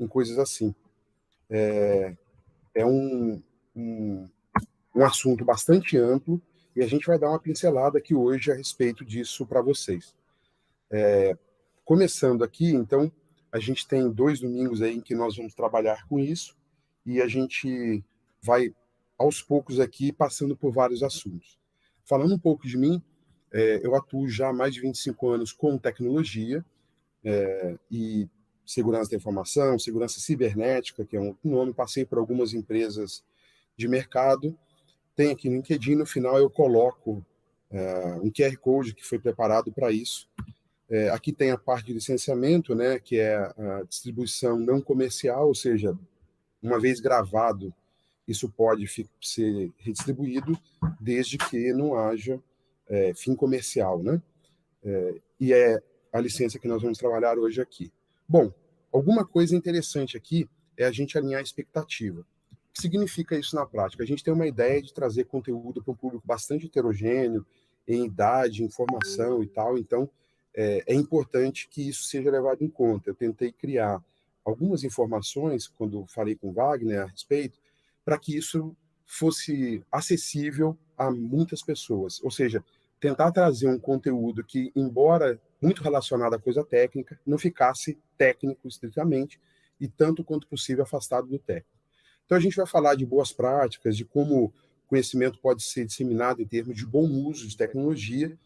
em coisas assim. É um assunto bastante amplo e a gente vai dar uma pincelada aqui hoje a respeito disso para vocês. Começando aqui, então, a gente tem 2 domingos aí em que nós vamos trabalhar com isso e a gente vai, aos poucos aqui, passando por vários assuntos. Falando um pouco de mim, eu atuo já há mais de 25 anos com tecnologia e segurança da informação, segurança cibernética, que é um nome, passei por algumas empresas de mercado. Tem aqui no LinkedIn, no final eu coloco um QR Code que foi preparado para isso. Aqui tem a parte de licenciamento, né, que é a distribuição não comercial, ou seja, uma vez gravado, isso pode ser redistribuído desde que não haja fim comercial, né? E é a licença que nós vamos trabalhar hoje aqui. Bom, alguma coisa interessante aqui é a gente alinhar a expectativa. O que significa isso na prática? A gente tem uma ideia de trazer conteúdo para um público bastante heterogêneo, em idade, informação e tal, então é importante que isso seja levado em conta. Eu tentei criar algumas informações, quando falei com o Wagner a respeito, para que isso fosse acessível a muitas pessoas. Ou seja, tentar trazer um conteúdo que, embora muito relacionado à coisa técnica, não ficasse técnico estritamente e tanto quanto possível afastado do técnico. Então a gente vai falar de boas práticas, de como o conhecimento pode ser disseminado em termos de bom uso de tecnologia,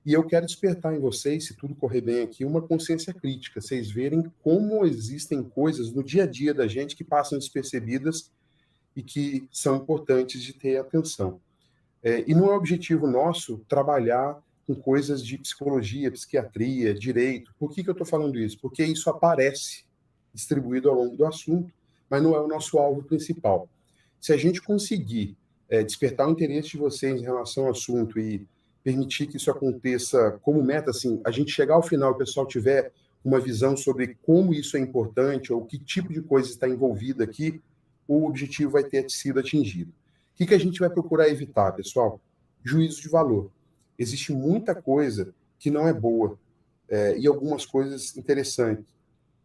e eu quero despertar em vocês, se tudo correr bem aqui, uma consciência crítica, vocês verem como existem coisas no dia a dia da gente que passam despercebidas e que são importantes de ter atenção. E não é objetivo nosso trabalhar com coisas de psicologia, psiquiatria, direito. Por que eu estou falando isso? Porque isso aparece distribuído ao longo do assunto, mas não é o nosso alvo principal. Se a gente conseguir despertar o interesse de vocês em relação ao assunto e permitir que isso aconteça como meta, assim, a gente chegar ao final e o pessoal tiver uma visão sobre como isso é importante ou que tipo de coisa está envolvida aqui, o objetivo vai ter sido atingido. O que a gente vai procurar evitar, pessoal? Juízo de valor. Existe muita coisa que não é boa e algumas coisas interessantes,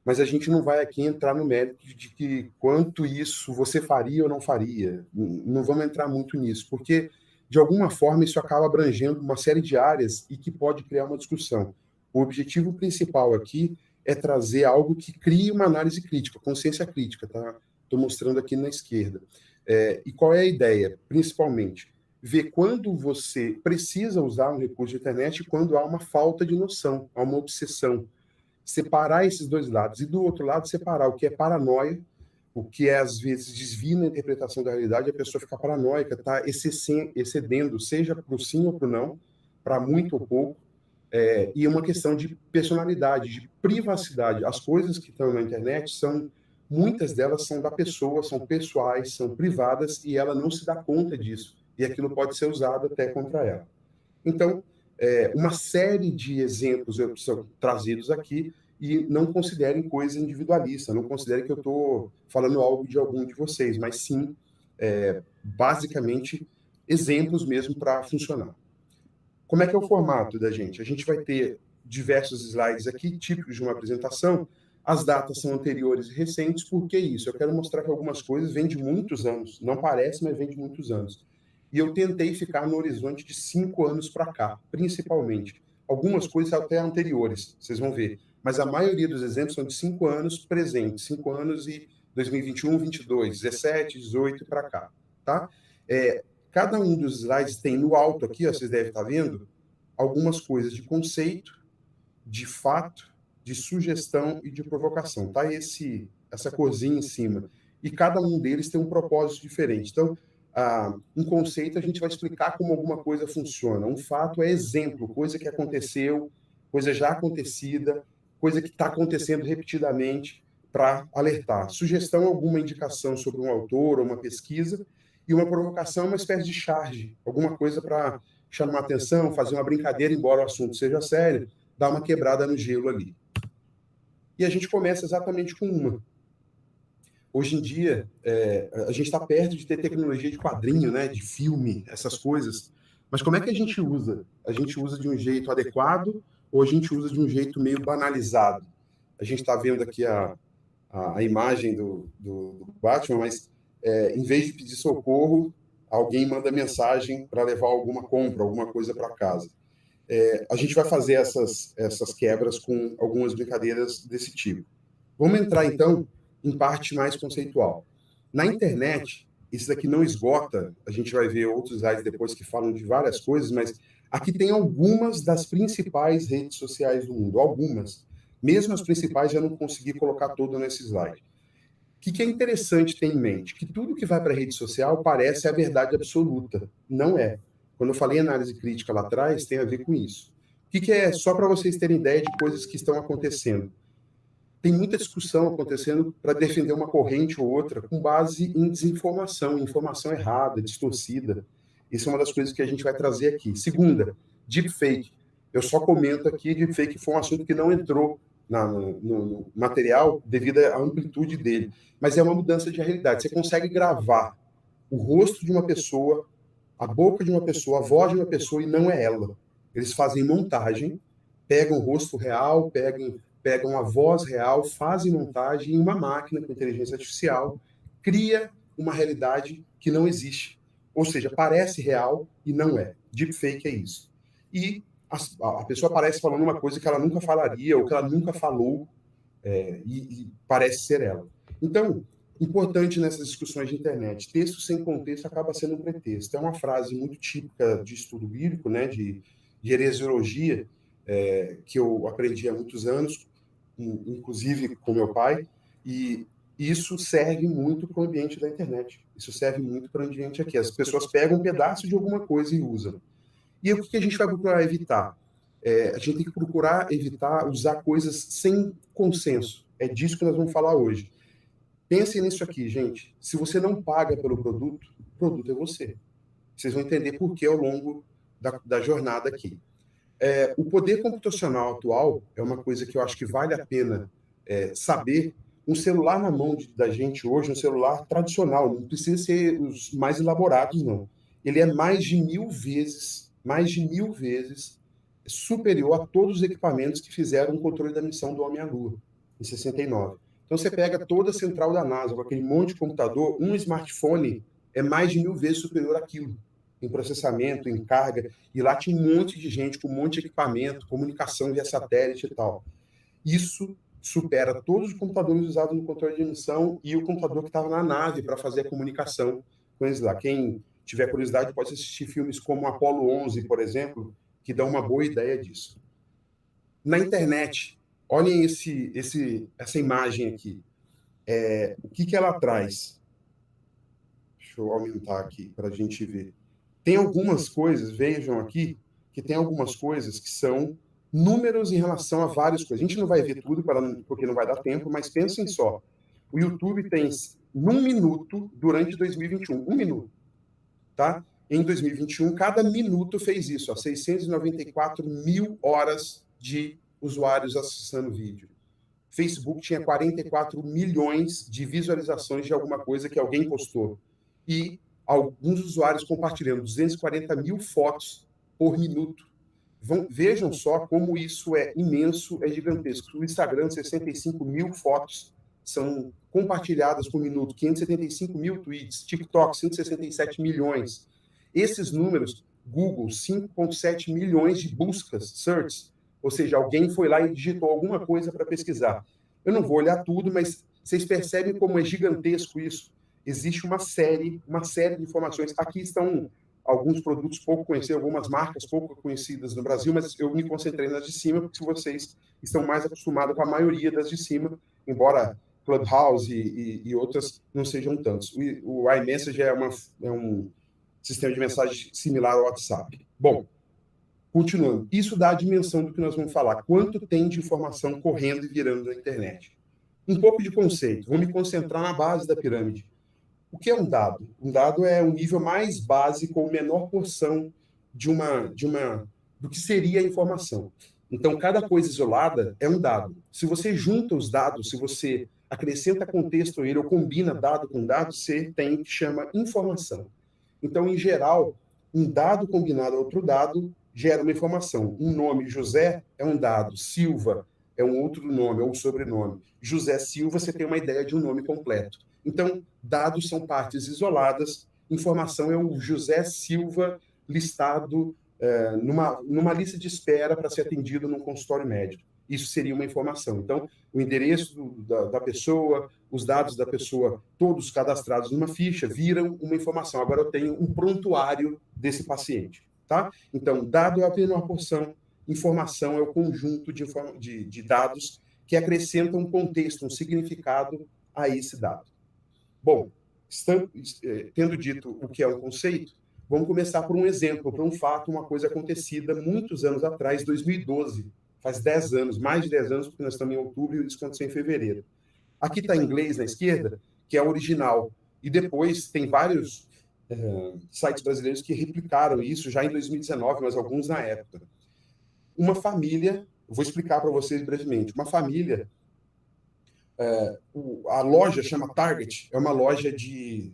mas a gente não vai aqui entrar no mérito de que quanto isso você faria ou não faria. Não vamos entrar muito nisso, porque, de alguma forma, isso acaba abrangendo uma série de áreas e que pode criar uma discussão. O objetivo principal aqui é trazer algo que crie uma análise crítica, consciência crítica, tá? Estou mostrando aqui na esquerda. E qual é a ideia? Principalmente, ver quando você precisa usar um recurso de internet e quando há uma falta de noção, há uma obsessão. Separar esses dois lados. E do outro lado, separar o que é paranoia, o que é, às vezes, desvia na interpretação da realidade, a pessoa fica paranoica, está excedendo, seja para o sim ou para o não, para muito ou pouco, e uma questão de personalidade, de privacidade. As coisas que estão na internet muitas delas são da pessoa, são pessoais, são privadas, e ela não se dá conta disso. E aquilo pode ser usado até contra ela. Então, uma série de exemplos são trazidos aqui e não considerem coisa individualista, não considerem que eu estou falando algo de algum de vocês, mas sim, basicamente, exemplos mesmo para funcionar. Como é que é o formato da gente? A gente vai ter diversos slides aqui, típicos de uma apresentação. As datas são anteriores e recentes. Por que isso? Eu quero mostrar que algumas coisas vêm de muitos anos. Não parece, mas vêm de muitos anos. E eu tentei ficar no horizonte de 5 anos para cá, principalmente. Algumas coisas até anteriores, vocês vão ver. Mas a maioria dos exemplos são de 5 anos presentes. 5 anos e 2021, 22, 17, 18 para cá. Tá? Cada um dos slides tem no alto aqui, ó, vocês devem estar vendo, algumas coisas de conceito, de fato, de sugestão e de provocação. Tá essa corzinha em cima. E cada um deles tem um propósito diferente. Então, um conceito a gente vai explicar como alguma coisa funciona. Um fato é exemplo, coisa que aconteceu, coisa já acontecida, coisa que está acontecendo repetidamente para alertar. Sugestão, alguma indicação sobre um autor ou uma pesquisa, e uma provocação, uma espécie de charge, alguma coisa para chamar atenção, fazer uma brincadeira, embora o assunto seja sério, dar uma quebrada no gelo ali. E a gente começa exatamente com uma. Hoje em dia, a gente está perto de ter tecnologia de quadrinho, né, de filme, essas coisas. Mas como é que a gente usa? A gente usa de um jeito adequado ou a gente usa de um jeito meio banalizado? A gente está vendo aqui a imagem do Batman, mas em vez de pedir socorro, alguém manda mensagem para levar alguma compra, alguma coisa para casa. A gente vai fazer essas quebras com algumas brincadeiras desse tipo. Vamos entrar, então, em parte mais conceitual. Na internet, isso daqui não esgota, a gente vai ver outros slides depois que falam de várias coisas, mas aqui tem algumas das principais redes sociais do mundo, algumas. Mesmo as principais, já não consegui colocar tudo nesse slide. O que é interessante ter em mente? Que tudo que vai para a rede social parece a verdade absoluta. Não é. Quando eu falei análise crítica lá atrás, tem a ver com isso. O que é, só para vocês terem ideia de coisas que estão acontecendo? Tem muita discussão acontecendo para defender uma corrente ou outra com base em desinformação, informação errada, distorcida. Isso é uma das coisas que a gente vai trazer aqui. Segunda, deepfake. Eu só comento aqui, deepfake foi um assunto que não entrou no material devido à amplitude dele. Mas é uma mudança de realidade. Você consegue gravar o rosto de uma pessoa, a boca de uma pessoa, a voz de uma pessoa e não é ela. Eles fazem montagem, pegam o rosto real, pegam a voz real, fazem montagem em uma máquina com inteligência artificial, cria uma realidade que não existe. Ou seja, parece real e não é. Deepfake é isso. E a pessoa aparece falando uma coisa que ela nunca falaria ou que ela nunca falou, e parece ser ela. Então, importante nessas discussões de internet, texto sem contexto acaba sendo um pretexto. É uma frase muito típica de estudo bíblico, né, de heresiologia, que eu aprendi há muitos anos, inclusive com meu pai, e isso serve muito para o ambiente da internet. Isso serve muito para o ambiente aqui. As pessoas pegam um pedaço de alguma coisa e usam. E o que a gente vai procurar evitar? A gente tem que procurar evitar usar coisas sem consenso. É disso que nós vamos falar hoje. Pensem nisso aqui, gente. Se você não paga pelo produto, o produto é você. Vocês vão entender por que ao longo da jornada aqui. O poder computacional atual é uma coisa que eu acho que vale a pena saber. Um celular na mão da gente hoje, um celular tradicional, não precisa ser os mais elaborados, não. Ele é mais de 1000 vezes superior a todos os equipamentos que fizeram o controle da missão do Homem à Lua, em 69. Então, você pega toda a central da NASA, com aquele monte de computador, um smartphone é mais de 1000 vezes superior àquilo, em processamento, em carga, e lá tinha um monte de gente com um monte de equipamento, comunicação via satélite e tal. Isso supera todos os computadores usados no controle de missão e o computador que estava na nave para fazer a comunicação com eles lá. Quem tiver curiosidade pode assistir filmes como Apollo 11, por exemplo, que dão uma boa ideia disso. Na internet, olhem essa imagem aqui. O que ela traz? Deixa eu aumentar aqui para a gente ver. Tem algumas coisas, vejam aqui, que tem algumas coisas que são números em relação a várias coisas. A gente não vai ver tudo, porque não vai dar tempo, mas pensem só. O YouTube tem, num minuto, durante 2021, um minuto, tá? Em 2021, cada minuto fez isso, 694 mil horas de usuários acessando vídeo. Facebook tinha 44 milhões de visualizações de alguma coisa que alguém postou. E alguns usuários compartilhando 240 mil fotos por minuto. Vejam só como isso é imenso, é gigantesco. O Instagram, 65 mil fotos são compartilhadas por minuto, 575 mil tweets, TikTok, 167 milhões. Esses números, Google, 5,7 milhões de buscas, search, ou seja, alguém foi lá e digitou alguma coisa para pesquisar. Eu não vou olhar tudo, mas vocês percebem como é gigantesco isso. Existe uma série de informações. Aqui estão alguns produtos pouco conhecidos, algumas marcas pouco conhecidas no Brasil, mas eu me concentrei nas de cima, porque vocês estão mais acostumados com a maioria das de cima, embora Clubhouse e outras não sejam tantos. O iMessage é um sistema de mensagem similar ao WhatsApp. Bom, continuando. Isso dá a dimensão do que nós vamos falar. Quanto tem de informação correndo e virando na internet? Um pouco de conceito. Vou me concentrar na base da pirâmide. O que é um dado? Um dado é um nível mais básico ou menor porção do que seria a informação. Então, cada coisa isolada é um dado. Se você junta os dados, se você acrescenta contexto a ele ou combina dado com dado, você tem o que chama informação. Então, em geral, um dado combinado a outro dado gera uma informação. Um nome, José, é um dado. Silva é um outro nome ou sobrenome. José Silva, você tem uma ideia de um nome completo. Então, dados são partes isoladas, informação é o José Silva listado numa lista de espera para ser atendido num consultório médico. Isso seria uma informação. Então, o endereço da pessoa, os dados da pessoa, todos cadastrados numa ficha, viram uma informação. Agora eu tenho um prontuário desse paciente. Tá? Então, dado é apenas uma porção, informação é o conjunto de dados que acrescentam um contexto, um significado a esse dado. Bom, tendo dito o que é um conceito, vamos começar por um exemplo, por um fato, uma coisa acontecida muitos anos atrás, 2012, faz 10 anos, mais de 10 anos, porque nós estamos em outubro e isso aconteceu em fevereiro. Aqui está em inglês na esquerda, que é a original, e depois tem vários sites brasileiros que replicaram isso já em 2019, mas alguns na época. Uma família, vou explicar para vocês brevemente, uma família, a loja chama Target, é uma loja de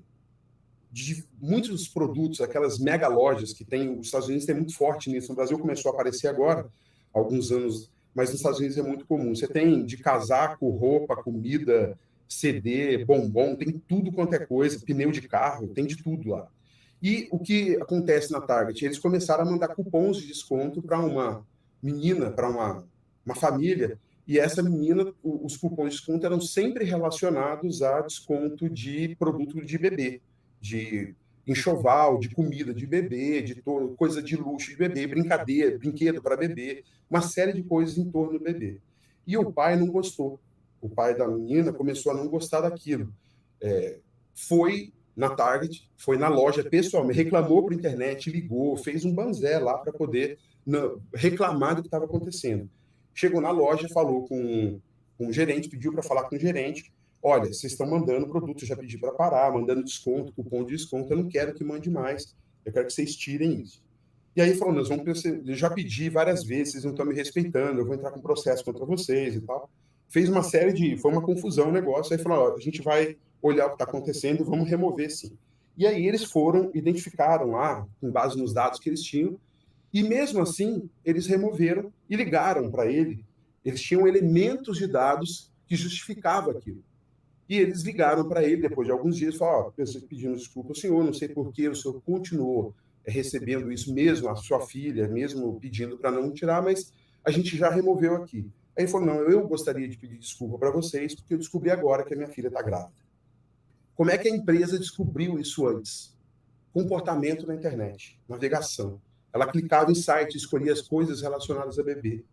muitos produtos, aquelas mega lojas que tem, os Estados Unidos tem muito forte nisso, no Brasil começou a aparecer agora, há alguns anos, mas nos Estados Unidos é muito comum. Você tem de casaco, roupa, comida, CD, bombom, tem tudo quanto é coisa, pneu de carro, tem de tudo lá. E o que acontece na Target? Eles começaram a mandar cupons de desconto para uma menina, para uma família, e essa menina, os cupons de desconto eram sempre relacionados a desconto de produto de bebê, de enxoval, de comida de bebê, de coisa de luxo de bebê, brincadeira, brinquedo para bebê, uma série de coisas em torno do bebê. E o pai não gostou. O pai da menina começou a não gostar daquilo. Foi na Target, foi na loja pessoalmente, reclamou por internet, ligou, fez um banzé lá para poder reclamar do que estava acontecendo. Chegou na loja, falou com o gerente, pediu para falar com o gerente. Olha, vocês estão mandando produto, eu já pedi para parar, mandando desconto, cupom de desconto, eu não quero que mande mais, eu quero que vocês tirem isso. E aí falou, eu já pedi várias vezes, vocês não estão me respeitando, eu vou entrar com processo contra vocês e tal. Fez uma série foi uma confusão o negócio, aí falou, ó, a gente vai olhar o que está acontecendo e vamos remover sim. E aí eles foram, identificaram lá, com base nos dados que eles tinham, e mesmo assim, eles removeram e ligaram para ele. Eles tinham elementos de dados que justificavam aquilo. E eles ligaram para ele depois de alguns dias e falaram, pedindo desculpa ao senhor, não sei por que o senhor continuou recebendo isso mesmo, a sua filha, mesmo pedindo para não tirar, mas a gente já removeu aqui. Aí ele falou, não, eu gostaria de pedir desculpa para vocês, porque eu descobri agora que a minha filha está grávida. Como é que a empresa descobriu isso antes? Comportamento na internet, navegação. Ela clicava em site, escolhia as coisas relacionadas a bebê.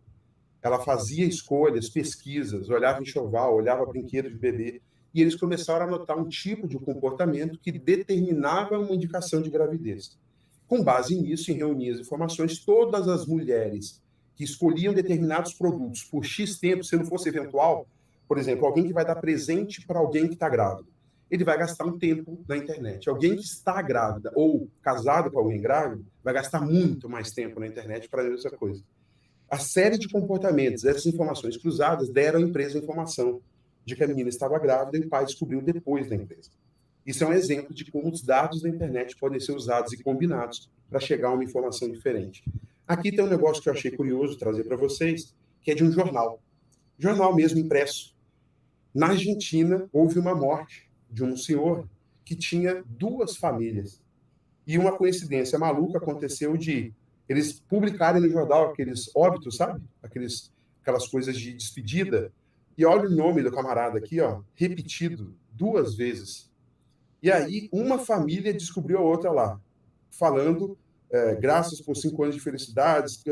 Ela fazia escolhas, pesquisas, olhava enxoval, olhava brinquedo de bebê, e eles começaram a notar um tipo de comportamento que determinava uma indicação de gravidez. Com base nisso, em reunir as informações, todas as mulheres que escolhiam determinados produtos por X tempo, se não fosse eventual, por exemplo, alguém que vai dar presente para alguém que está grávida, ele vai gastar um tempo na internet. Alguém que está grávida ou casado com alguém grávido vai gastar muito mais tempo na internet para ver essa coisa. A série de comportamentos, essas informações cruzadas, deram à empresa a informação de que a menina estava grávida e o pai descobriu depois da empresa. Isso é um exemplo de como os dados da internet podem ser usados e combinados para chegar a uma informação diferente. Aqui tem um negócio que eu achei curioso trazer para vocês, que é de um jornal. Jornal mesmo impresso. Na Argentina, houve uma morte de um senhor que tinha 2 famílias. E uma coincidência maluca aconteceu de eles publicarem no jornal aqueles óbitos, sabe? Aquelas coisas de despedida. E olha o nome do camarada aqui, ó, repetido 2 vezes. E aí uma família descobriu a outra lá, falando graças por 5 anos de felicidades,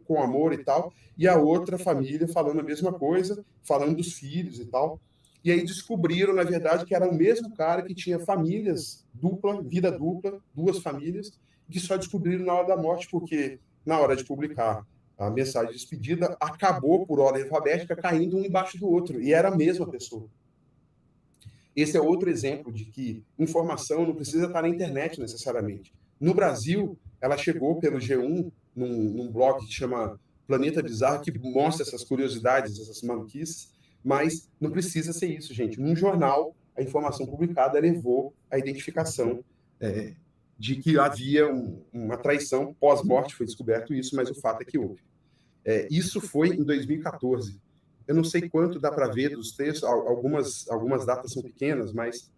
com amor e tal. E a outra família falando a mesma coisa, falando dos filhos e tal. E aí descobriram, na verdade, que era o mesmo cara que tinha famílias dupla, vida dupla, 2 famílias, que só descobriram na hora da morte, porque na hora de publicar a mensagem de despedida, acabou por ordem alfabética caindo um embaixo do outro, e era a mesma pessoa. Esse é outro exemplo de que informação não precisa estar na internet necessariamente. No Brasil, ela chegou pelo G1, num blog que chama Planeta Bizarro, que mostra essas curiosidades, essas maluquices, mas não precisa ser isso, gente. Num jornal, a informação publicada levou à identificação de que havia uma traição pós-morte, foi descoberto isso, mas o fato é que houve. Isso foi em 2014. eu não sei quanto dá para ver dos textos, algumas datas são pequenas, mas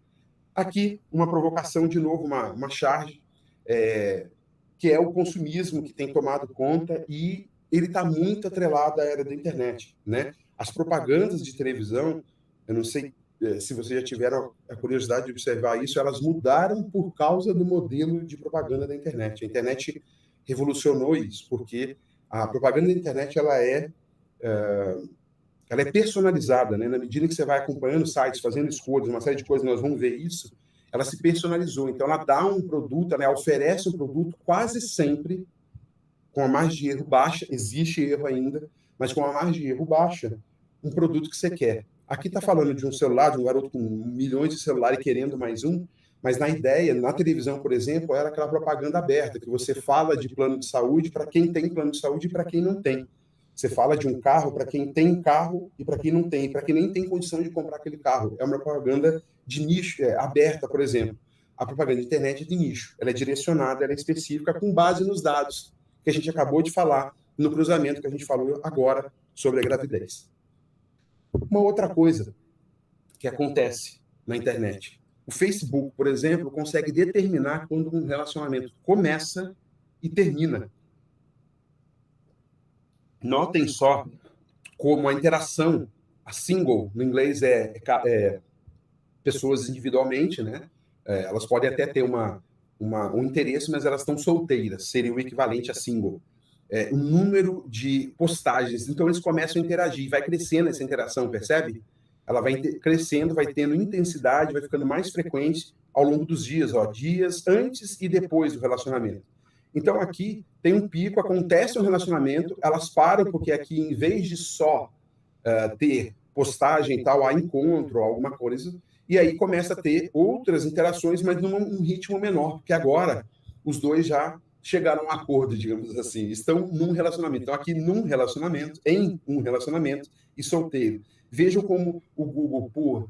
aqui uma provocação, de novo, uma charge, que é o consumismo que tem tomado conta, e ele está muito atrelado à era da internet, né? As propagandas de televisão, eu não sei se vocês já tiveram a curiosidade de observar isso, elas mudaram por causa do modelo de propaganda da internet. A internet revolucionou isso, porque a propaganda da internet ela é personalizada, né? Na medida que você vai acompanhando sites, fazendo escolhas, uma série de coisas, nós vamos ver isso, ela se personalizou. Então, ela dá um produto, ela oferece um produto quase sempre com a margem de erro baixa, existe erro ainda, mas com a margem de erro baixa, um produto que você quer. Aqui está falando de um celular, de um garoto com milhões de celulares querendo mais um, mas na ideia, na televisão, por exemplo, era aquela propaganda aberta, que você fala de plano de saúde para quem tem plano de saúde e para quem não tem. Você fala de um carro para quem tem carro e para quem não tem, para quem nem tem condição de comprar aquele carro. É uma propaganda de nicho, aberta, por exemplo. A propaganda de internet é de nicho, ela é direcionada, ela é específica, com base nos dados que a gente acabou de falar, no cruzamento que a gente falou agora sobre a gravidez. Uma outra coisa que acontece na internet. O Facebook, por exemplo, consegue determinar quando um relacionamento começa e termina. Notem só como a interação, a single, no inglês pessoas individualmente, né? Elas podem até ter um interesse, mas elas estão solteiras, seria o equivalente a single. O número de postagens, então eles começam a interagir, vai crescendo essa interação, percebe? Ela vai crescendo, vai tendo intensidade, vai ficando mais frequente ao longo dos dias, dias antes e depois do relacionamento. Então, aqui tem um pico, acontece um relacionamento, elas param, porque aqui, em vez de só ter postagem e tal, há encontro, alguma coisa, e aí começa a ter outras interações, mas num ritmo menor, porque agora os dois já chegaram a um acordo, digamos assim, estão num relacionamento. Então, aqui num relacionamento, em um relacionamento e solteiro. Vejam como o Google, por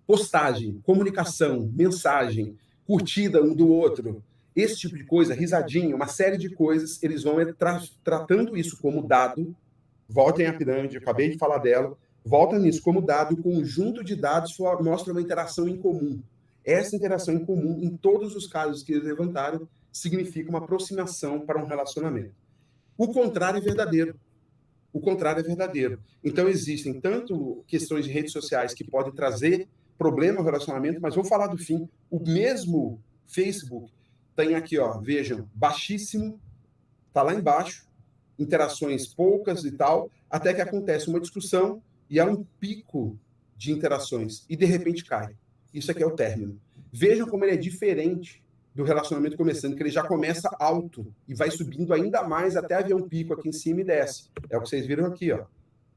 postagem, comunicação, mensagem, curtida um do outro, esse tipo de coisa, risadinha, uma série de coisas, eles vão tratando isso como dado. Voltem à pirâmide, eu acabei de falar dela, volta nisso como dado, o conjunto de dados mostra uma interação em comum. Essa interação em comum, em todos os casos que eles levantaram, significa uma aproximação para um relacionamento. O contrário é verdadeiro. O contrário é verdadeiro. Então, existem tanto questões de redes sociais que podem trazer problema ao relacionamento, mas vou falar do fim. O mesmo Facebook tem aqui, vejam, baixíssimo, está lá embaixo, interações poucas e tal, até que acontece uma discussão e há um pico de interações e de repente cai. Isso aqui é o término. Vejam como ele é diferente do relacionamento começando, que ele já começa alto e vai subindo ainda mais até haver um pico aqui em cima e desce. É o que vocês viram aqui,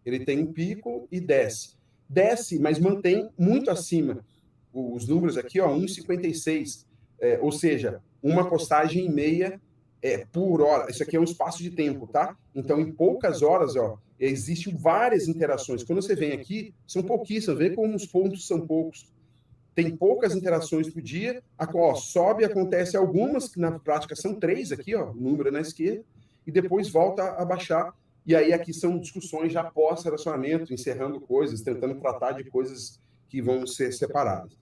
Ele tem um pico e desce. Desce, mas mantém muito acima. Os números aqui, 1,56. Ou seja, uma postagem e meia por hora. Isso aqui é um espaço de tempo, tá? Então, em poucas horas, existem várias interações. Quando você vem aqui, são pouquíssimas. Vê como os pontos são poucos. Tem poucas interações por dia. Sobe, acontece algumas, que na prática são 3 aqui, o número na esquerda, e depois volta a baixar. E aí aqui são discussões já pós-relacionamento, encerrando coisas, tentando tratar de coisas que vão ser separadas.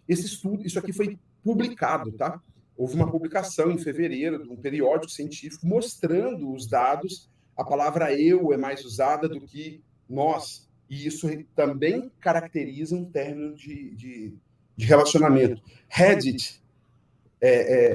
Esse estudo, isso aqui foi publicado, tá? Houve uma publicação em fevereiro de um periódico científico mostrando os dados. A palavra eu é mais usada do que nós. E isso também caracteriza um término de relacionamento. Reddit,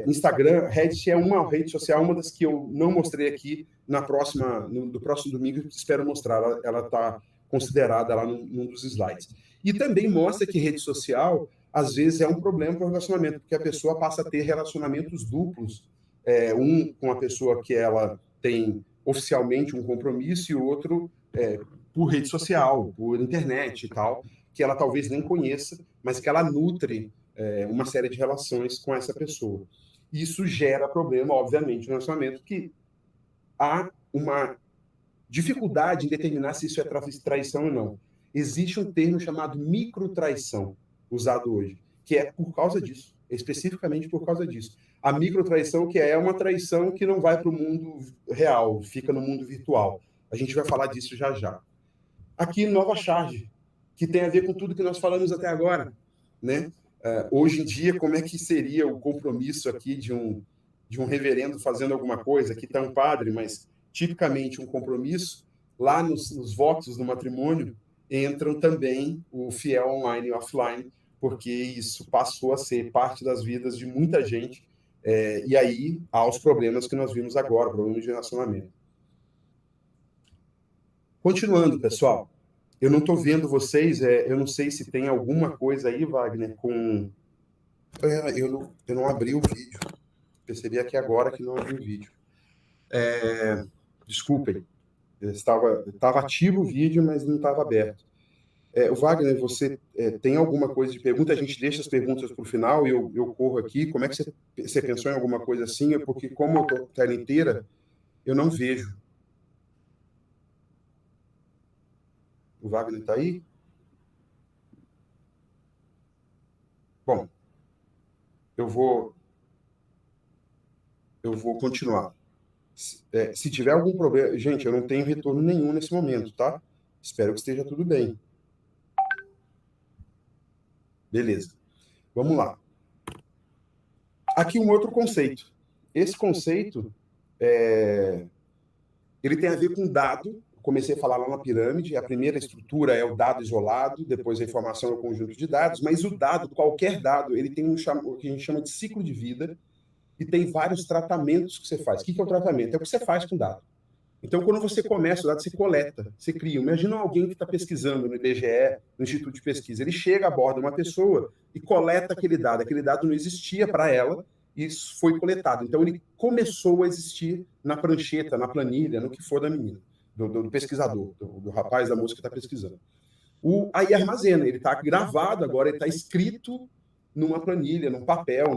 Instagram, Reddit é uma rede social, uma das que eu não mostrei aqui no próximo domingo, espero mostrar. Ela está considerada lá num dos slides. E também mostra que rede social às vezes é um problema para o relacionamento, porque a pessoa passa a ter relacionamentos duplos, um com a pessoa que ela tem oficialmente um compromisso e o outro por rede social, por internet e tal, que ela talvez nem conheça, mas que ela nutre uma série de relações com essa pessoa. Isso gera problema, obviamente, no relacionamento, que há uma dificuldade em determinar se isso é traição ou não. Existe um termo chamado microtraição, usado hoje, que é por causa disso, especificamente por causa disso. A microtraição, que é uma traição que não vai para o mundo real, fica no mundo virtual. A gente vai falar disso já já. aqui Nova Charge, que tem a ver com tudo que nós falamos até agora, né? Hoje em dia, como é que seria o compromisso aqui de um reverendo fazendo alguma coisa? Aqui está um padre, mas tipicamente um compromisso. Lá nos votos do matrimônio entram também o fiel online e offline, porque isso passou a ser parte das vidas de muita gente. E aí há os problemas que nós vimos agora, problemas de relacionamento. Continuando, pessoal, eu não estou vendo vocês, eu não sei se tem alguma coisa aí, Wagner, com... eu não abri o vídeo. Percebi aqui agora que não abri o vídeo. Desculpem, estava ativo o vídeo, mas não estava aberto. O Wagner, você tem alguma coisa de pergunta? A gente deixa as perguntas para o final e eu corro aqui. Como é que você pensou em alguma coisa assim? Porque como eu estou a tela inteira, eu não vejo. O Wagner está aí? Bom, eu vou continuar. Se tiver algum problema... Gente, eu não tenho retorno nenhum nesse momento, tá? Espero que esteja tudo bem. Beleza. Vamos lá. Aqui um outro conceito. Esse conceito, ele tem a ver com dado. Comecei a falar lá na pirâmide. A primeira estrutura é o dado isolado, depois a informação é o conjunto de dados, mas o dado, qualquer dado, ele tem o que a gente chama de ciclo de vida e tem vários tratamentos que você faz. O que é o tratamento? É o que você faz com o dado. Então, quando você começa o dado, você coleta, você cria. Imagina alguém que está pesquisando no IBGE, no Instituto de Pesquisa. Ele chega, aborda uma pessoa e coleta aquele dado. Aquele dado não existia para ela e isso foi coletado. Então, ele começou a existir na prancheta, na planilha, no que for da menina, do pesquisador, do rapaz, da moça que está pesquisando. Aí armazena, ele está gravado agora, ele está escrito numa planilha, num papel,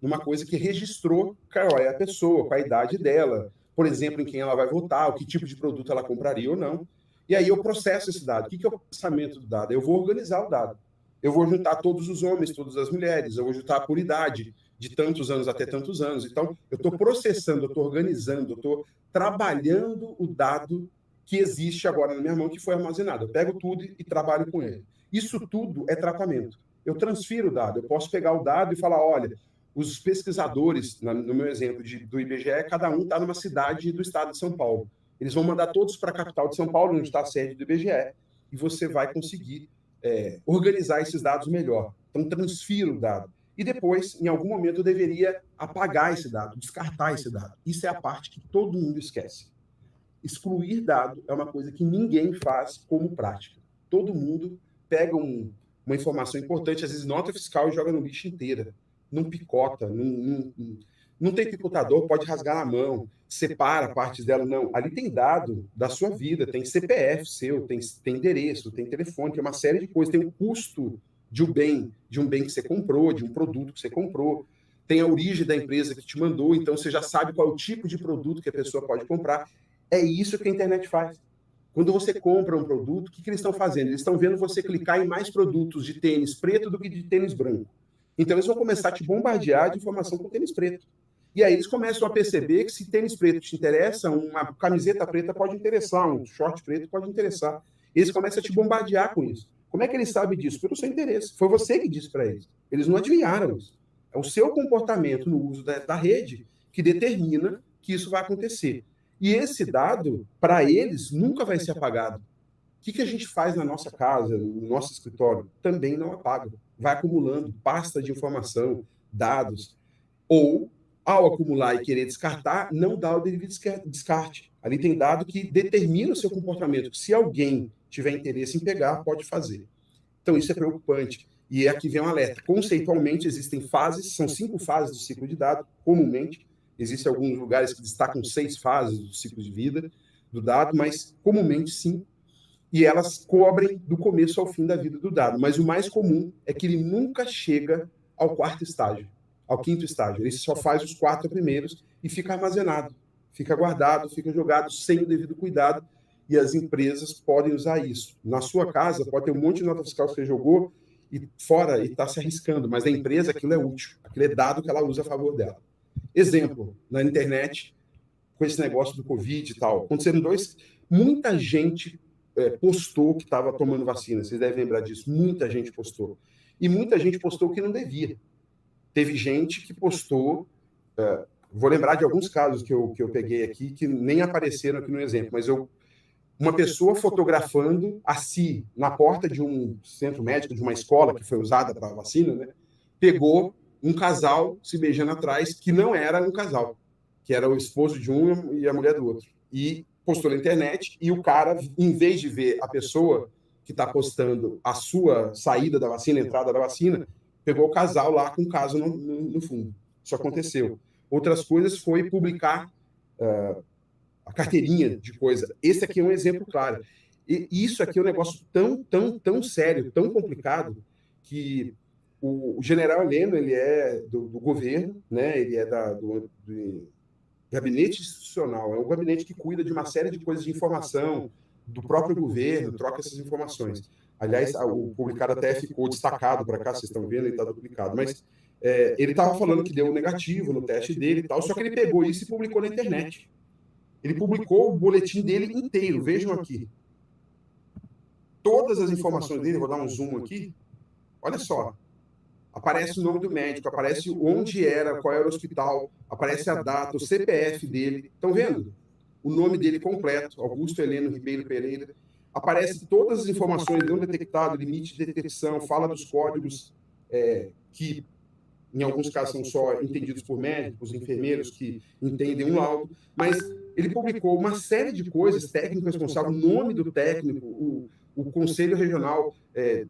numa coisa que registrou qual é a pessoa, com a idade dela, por exemplo, em quem ela vai votar, o que tipo de produto ela compraria ou não. E aí eu processo esse dado. O que é o processamento do dado? Eu vou organizar o dado. Eu vou juntar todos os homens, todas as mulheres, eu vou juntar por idade, de tantos anos até tantos anos. Então, eu estou processando, eu estou organizando, eu estou trabalhando o dado que existe agora na minha mão, que foi armazenado. Eu pego tudo e trabalho com ele. Isso tudo é tratamento. Eu transfiro o dado. Eu posso pegar o dado e falar, olha, os pesquisadores, no meu exemplo do IBGE, cada um está numa cidade do estado de São Paulo. Eles vão mandar todos para a capital de São Paulo, onde está a sede do IBGE, e você vai conseguir organizar esses dados melhor. Então, transfira o dado. E depois, em algum momento, eu deveria apagar esse dado, descartar esse dado. Isso é a parte que todo mundo esquece. Excluir dado é uma coisa que ninguém faz como prática. Todo mundo pega uma informação importante, às vezes nota fiscal, e joga no lixo inteira. Não picota, não tem picotador, pode rasgar na mão, separa partes dela. Não, ali tem dado da sua vida, tem CPF seu, tem endereço, tem telefone, tem uma série de coisas, tem o custo de um bem que você comprou, de um produto que você comprou, tem a origem da empresa que te mandou, então você já sabe qual é o tipo de produto que a pessoa pode comprar. É isso que a internet faz. Quando você compra um produto, o que eles estão fazendo? Eles estão vendo você clicar em mais produtos de tênis preto do que de tênis branco. Então, eles vão começar a te bombardear de informação com tênis preto. E aí eles começam a perceber que se tênis preto te interessa, uma camiseta preta pode interessar, um short preto pode interessar. Eles começam a te bombardear com isso. Como é que eles sabem disso? Pelo seu interesse. Foi você que disse para eles. Eles não adivinharam isso. É o seu comportamento no uso da rede que determina que isso vai acontecer. E esse dado, para eles, nunca vai ser apagado. O que a gente faz na nossa casa, no nosso escritório? Também não apaga. Vai acumulando pasta de informação, dados. Ou, ao acumular e querer descartar, não dá o devido descarte. Ali tem dado que determina o seu comportamento. Que se alguém tiver interesse em pegar, pode fazer. Então, isso é preocupante. E aqui vem um alerta. Conceitualmente, existem fases, são 5 fases do ciclo de dado, comumente. Existem alguns lugares que destacam 6 fases do ciclo de vida do dado, mas comumente 5. E elas cobrem do começo ao fim da vida do dado. Mas o mais comum é que ele nunca chega ao 4º estágio, ao 5º estágio. Ele só faz os 4 primeiros e fica armazenado, fica guardado, fica jogado sem o devido cuidado. E as empresas podem usar isso. Na sua casa, pode ter um monte de nota fiscal que você jogou e fora e está se arriscando, mas na empresa aquilo é útil, aquilo é dado que ela usa a favor dela. Exemplo, na internet, com esse negócio do Covid e tal, aconteceram muita gente postou que estava tomando vacina. Vocês devem lembrar disso. Muita gente postou. E muita gente postou que não devia. Teve gente que postou... vou lembrar de alguns casos que eu peguei aqui, que nem apareceram aqui no exemplo, mas uma pessoa fotografando a si na porta de um centro médico, de uma escola que foi usada para a vacina, né, pegou um casal se beijando atrás, que não era um casal, que era o esposo de um e a mulher do outro. E postou na internet, e o cara, em vez de ver a pessoa que está postando a sua saída da vacina, a entrada da vacina, pegou o casal lá com o caso no fundo. Isso aconteceu. Outras coisas foi publicar a carteirinha de coisa. Esse aqui é um exemplo claro. E isso aqui é um negócio tão sério, tão complicado, que o general Heleno, ele é do governo, né? Ele é do gabinete institucional, é um gabinete que cuida de uma série de coisas de informação do próprio governo, troca essas informações. Aliás, o publicado até ficou destacado para cá, vocês estão vendo, ele está duplicado, mas ele estava falando que deu negativo no teste dele e tal, só que ele pegou isso e publicou na internet. Ele publicou o boletim dele inteiro, vejam aqui. Todas as informações dele, vou dar um zoom aqui, olha só. Aparece o nome do médico, aparece onde era, qual era o hospital, aparece a data, o CPF dele. Estão vendo? O nome dele completo, Augusto Heleno Ribeiro Pereira. Aparece todas as informações, não detectado, limite de detecção, fala dos códigos que, em alguns casos, são só entendidos por médicos, enfermeiros que entendem um laudo. Mas ele publicou uma série de coisas, técnico responsável, o nome do técnico, o conselho regional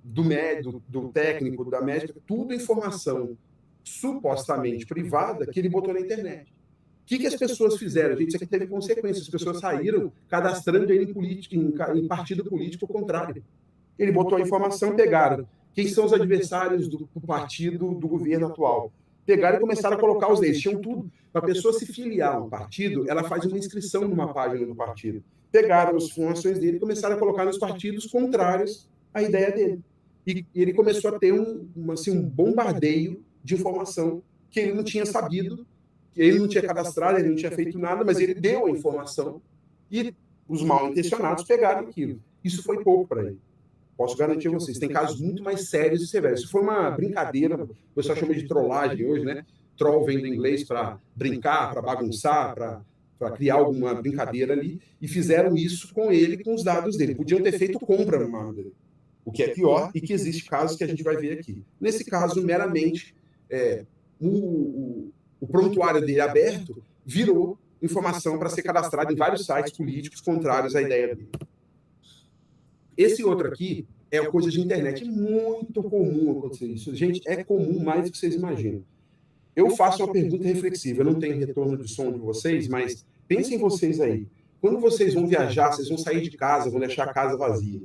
do médico, do técnico, da médica, tudo informação supostamente privada que ele botou na internet. O que as pessoas fizeram? Gente, isso aqui teve consequências. As pessoas saíram cadastrando ele em partido político contrário. Ele botou a informação, pegaram. Quem são os adversários do partido do governo atual? Pegaram e começaram a colocar os deles. Tinham tudo. Para a pessoa se filiar a um partido, ela faz uma inscrição numa página do partido. Pegaram as informações dele e começaram a colocar nos partidos contrários à ideia dele. E ele começou a ter um bombardeio de informação que ele não tinha sabido, que ele não tinha cadastrado, ele não tinha feito nada, mas ele deu a informação e os mal-intencionados pegaram aquilo. Isso foi pouco para ele. Posso garantir a vocês, tem casos muito mais sérios e severos. Isso foi uma brincadeira, o pessoal chama de trollagem hoje, né? Troll vem do inglês para brincar, para bagunçar, para criar alguma brincadeira ali, e fizeram isso com ele, com os dados dele. Podiam ter feito compra no nome dele, o que é pior, e que existe casos que a gente vai ver aqui. Nesse caso, meramente, o prontuário dele aberto virou informação para ser cadastrado em vários sites políticos contrários à ideia dele. Esse outro aqui é coisa de internet. É muito comum acontecer isso. Gente, é comum mais do que vocês imaginam. Eu faço uma pergunta reflexiva. Eu não tenho retorno de som de vocês, mas pensem vocês aí. Quando vocês vão viajar, vocês vão sair de casa, vão deixar a casa vazia.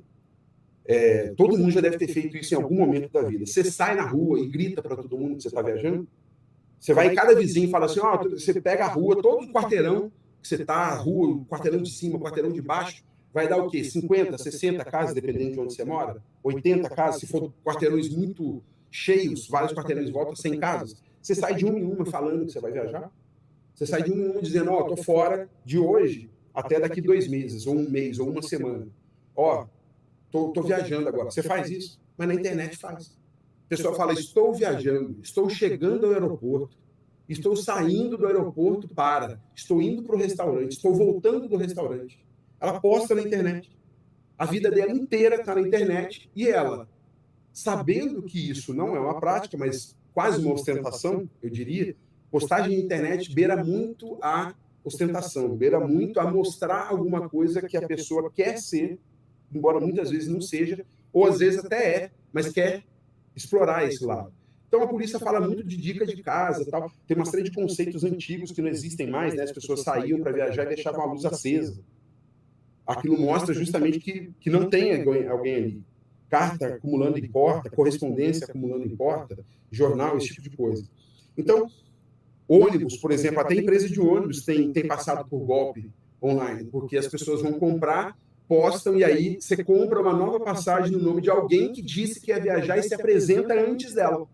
Todo mundo já deve ter feito isso em algum momento da vida. Você sai na rua e grita para todo mundo que você está viajando. Você vai em cada vizinho e fala assim, você pega a rua, todo o quarteirão que você está, a rua, o quarteirão de cima, o quarteirão de baixo, vai dar o quê? 50, 60 casas, dependendo de onde você mora? 80 casas, se for quarteirões muito cheios, vários quarteirões em volta, 100 casas. Você sai de uma em uma falando que você vai viajar? Você sai de uma em uma dizendo, tô fora de hoje até daqui 2 meses, ou 1 mês, ou 1 semana. Tô viajando agora. Você faz isso, mas na internet faz. A pessoa fala, estou viajando, estou chegando ao aeroporto, estou saindo do aeroporto estou indo para o restaurante, estou voltando do restaurante. Ela posta na internet. A vida dela inteira está na internet e ela, sabendo que isso não é uma prática, mas quase uma ostentação, eu diria, postagem na internet beira muito a ostentação, beira muito a mostrar alguma coisa que a pessoa quer ser, embora muitas vezes não seja, ou às vezes até mas quer explorar esse lado. Então a polícia fala muito de dica de casa, tal. Tem uma série de conceitos antigos que não existem mais, né? As pessoas saíam para viajar e deixavam a luz acesa. Aquilo mostra justamente que não tem alguém ali. Carta acumulando em porta, correspondência acumulando em porta, jornal, esse tipo de coisa. Então, ônibus, por exemplo, até empresa de ônibus tem passado por golpe online, porque as pessoas vão comprar, postam, e aí você compra uma nova passagem no nome de alguém que disse que ia viajar e se apresenta antes dela.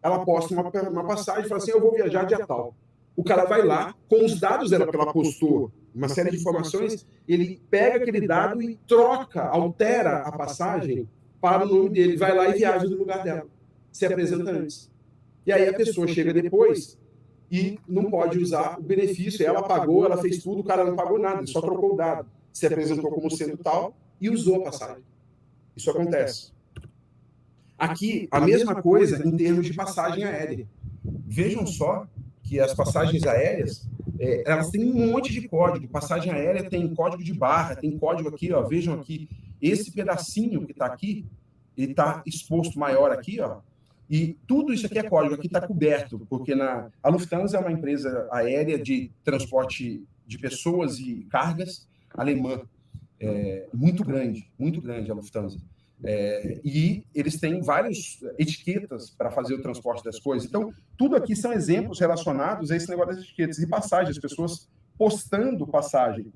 Ela posta uma passagem e fala assim, eu vou viajar dia tal. O cara vai lá, com os dados dela que ela postou, uma série de informações, ele pega aquele dado e troca, altera a passagem para o nome dele, vai lá e viaja no lugar dela, se apresenta antes. E aí a pessoa chega depois e não pode usar o benefício. Ela pagou, ela fez tudo, o cara não pagou nada, ele só trocou o dado, se apresentou como sendo tal e usou a passagem. Isso acontece. Aqui, a mesma coisa em termos de passagem aérea. Vejam só que as passagens aéreas, elas têm um monte de código. Passagem aérea tem código de barra, tem código aqui, ó, vejam aqui. Esse pedacinho que está aqui, ele está exposto maior aqui, ó. E tudo isso aqui é código, aqui está coberto, porque a Lufthansa é uma empresa aérea de transporte de pessoas e cargas alemã. Muito grande a Lufthansa. E eles têm várias etiquetas para fazer o transporte das coisas. Então, tudo aqui são exemplos relacionados a esse negócio das etiquetas e passagens, as pessoas postando passagem.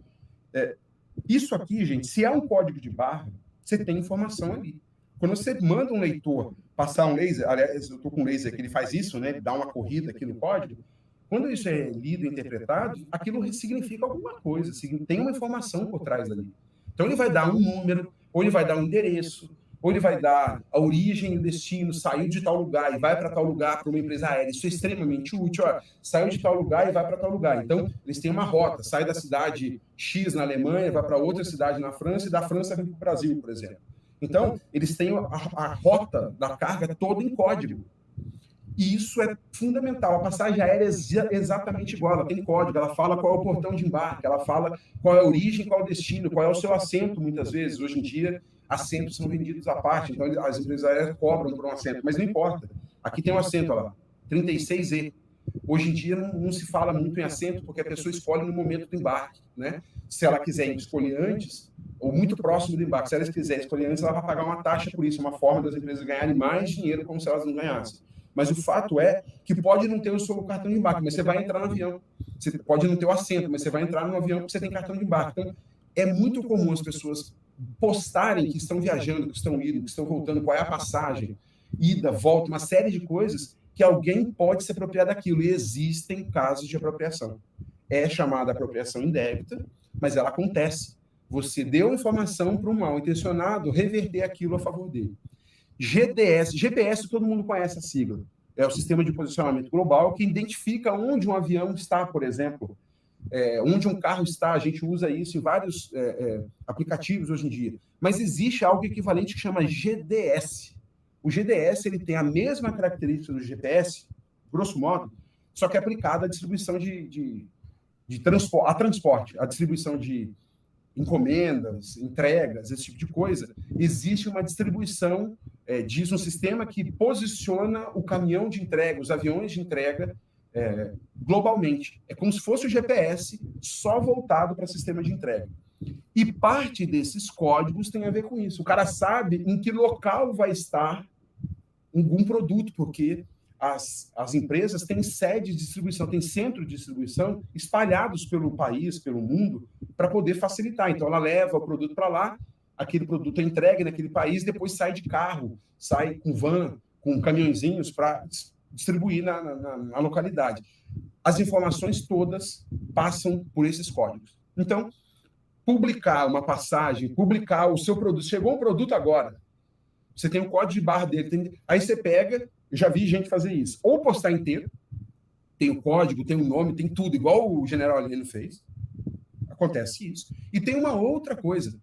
Isso aqui, gente, se é um código de barra, você tem informação ali. Quando você manda um leitor passar um laser, aliás, eu estou com um laser que ele faz isso, né? Ele dá uma corrida aqui no código. Quando isso é lido e interpretado, aquilo significa alguma coisa, tem uma informação por trás ali. Então, ele vai dar um número, ou ele vai dar um endereço, ou ele vai dar a origem e o destino, saiu de tal lugar e vai para tal lugar para uma empresa aérea. Isso é extremamente útil. Ó, saiu de tal lugar e vai para tal lugar. Então, eles têm uma rota, sai da cidade X na Alemanha, vai para outra cidade na França e da França vem para o Brasil, por exemplo. Então, eles têm a rota da carga toda em código. E isso é fundamental. A passagem aérea é exatamente igual, ela tem código, ela fala qual é o portão de embarque, ela fala qual é a origem, qual é o destino, qual é o seu assento, muitas vezes. Hoje em dia, assentos são vendidos à parte, então as empresas aéreas cobram por um assento, mas não importa. Aqui tem um assento, olha lá, 36E. Hoje em dia não se fala muito em assento, porque a pessoa escolhe no momento do embarque, né? Se ela quiser escolher antes, ou muito próximo do embarque, se ela quiser escolher antes, ela vai pagar uma taxa por isso, uma forma das empresas ganharem mais dinheiro como se elas não ganhassem. Mas o fato é que pode não ter o seu cartão de embarque, mas você vai entrar no avião. Você pode não ter o assento, mas você vai entrar no avião porque você tem cartão de embarque. Então, é muito comum as pessoas postarem que estão viajando, que estão indo, que estão voltando, qual é a passagem, ida, volta, uma série de coisas que alguém pode se apropriar daquilo. E existem casos de apropriação. É chamada apropriação indébita, mas ela acontece. Você deu informação para um mal intencionado reverter aquilo a favor dele. GPS, todo mundo conhece a sigla. É o Sistema de Posicionamento Global, que identifica onde um avião está, por exemplo, onde um carro está. A gente usa isso em vários aplicativos hoje em dia. Mas existe algo equivalente que chama GDS. O GDS ele tem a mesma característica do GPS, grosso modo, só que é aplicada à distribuição de transporte, a distribuição de encomendas, entregas, esse tipo de coisa. Existe uma distribuição, diz um sistema que posiciona o caminhão de entrega, os aviões de entrega, globalmente. É como se fosse o GPS só voltado para sistema de entrega. E parte desses códigos tem a ver com isso. O cara sabe em que local vai estar algum produto, porque as empresas têm sede de distribuição, têm centro de distribuição espalhados pelo país, pelo mundo, para poder facilitar. Então, ela leva o produto para lá, aquele produto é entregue naquele país, depois sai de carro, sai com van, com caminhõezinhos para distribuir na localidade. As informações todas passam por esses códigos. Então, publicar uma passagem, publicar o seu produto. Chegou um produto agora, você tem o código de barra dele, aí você pega, eu já vi gente fazer isso, ou postar inteiro, tem o código, tem o nome, tem tudo, igual o General Heleno fez, acontece isso. E tem uma outra coisa,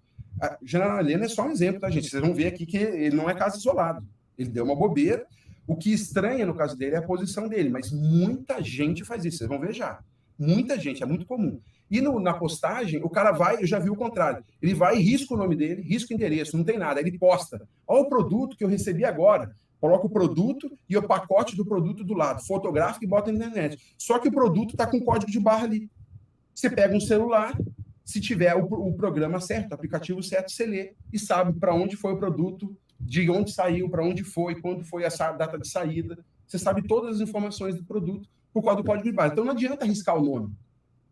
o General Heleno é só um exemplo, tá, gente? Vocês vão ver aqui que ele não é caso isolado, ele deu uma bobeira. O que estranha no caso dele é a posição dele, mas muita gente faz isso, vocês vão ver já. Muita gente, é muito comum. E na postagem, o cara vai, eu já vi o contrário, ele vai e risca o nome dele, risca o endereço, não tem nada, ele posta. Olha o produto que eu recebi agora. Coloca o produto e o pacote do produto do lado, fotográfico e bota na internet. Só que o produto está com código de barra ali. Você pega um celular, se tiver o programa certo, o aplicativo certo, você lê e sabe para onde foi o produto, de onde saiu, para onde foi, quando foi essa data de saída. Você sabe todas as informações do produto por causa do código de barra. Então não adianta arriscar o nome.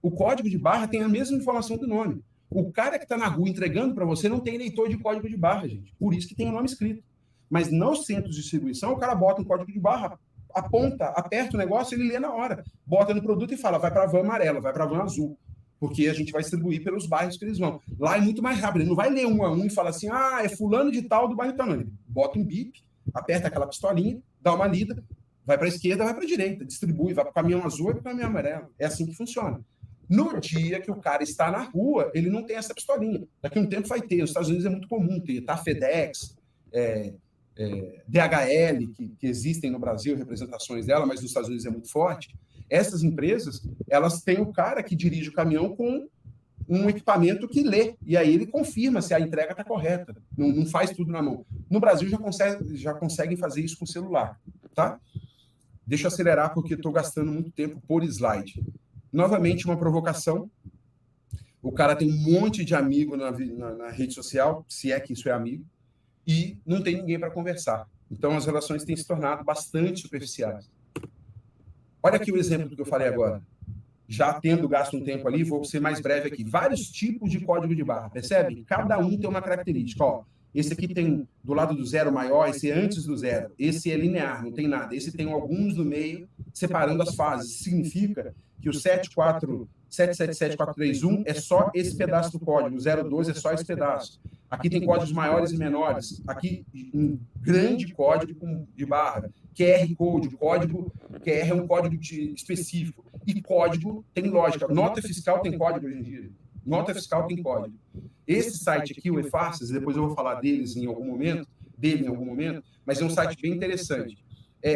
O código de barra tem a mesma informação do nome. O cara que está na rua entregando para você não tem leitor de código de barra, gente. Por isso que tem o nome escrito. Mas nos centros de distribuição, o cara bota um código de barra aponta, aperta o negócio, ele lê na hora, bota no produto e fala, vai para a van amarela, vai para a van azul, porque a gente vai distribuir pelos bairros que eles vão. Lá é muito mais rápido, ele não vai ler um a um e falar assim, é fulano de tal do bairro tal, não. Ele bota um bip, aperta aquela pistolinha, dá uma lida, vai para a esquerda, vai para a direita, distribui, vai para o caminhão azul e para o caminhão amarelo. É assim que funciona. No dia que o cara está na rua, ele não tem essa pistolinha. Daqui a um tempo vai ter. Nos Estados Unidos é muito comum ter, tá? FedEx, DHL, que existem no Brasil, representações dela, mas nos Estados Unidos é muito forte. Essas empresas, elas têm o cara que dirige o caminhão com um equipamento que lê, e aí ele confirma se a entrega está correta, não faz tudo na mão. No Brasil já conseguem fazer isso com celular, tá? Deixa eu acelerar porque estou gastando muito tempo por slide. Novamente, uma provocação. O cara tem um monte de amigo na rede social, se é que isso é amigo, e não tem ninguém para conversar. Então, as relações têm se tornado bastante superficiais. Olha aqui o exemplo que eu falei agora. Já tendo gasto um tempo ali, vou ser mais breve aqui. Vários tipos de código de barra, percebe? Cada um tem uma característica. Ó, esse aqui tem do lado do zero maior, esse é antes do zero. Esse é linear, não tem nada. Esse tem alguns no meio, separando as fases. Significa que o 777431 é só esse pedaço do código. O 02 é só esse pedaço. Aqui tem códigos maiores e menores. Aqui, um grande código de barra. QR Code, código QR é um código específico. E código tem lógica. Nota fiscal tem código hoje em dia. Nota fiscal tem código. Esse site aqui, o eFarças, depois eu vou falar dele em algum momento, mas é um site bem interessante.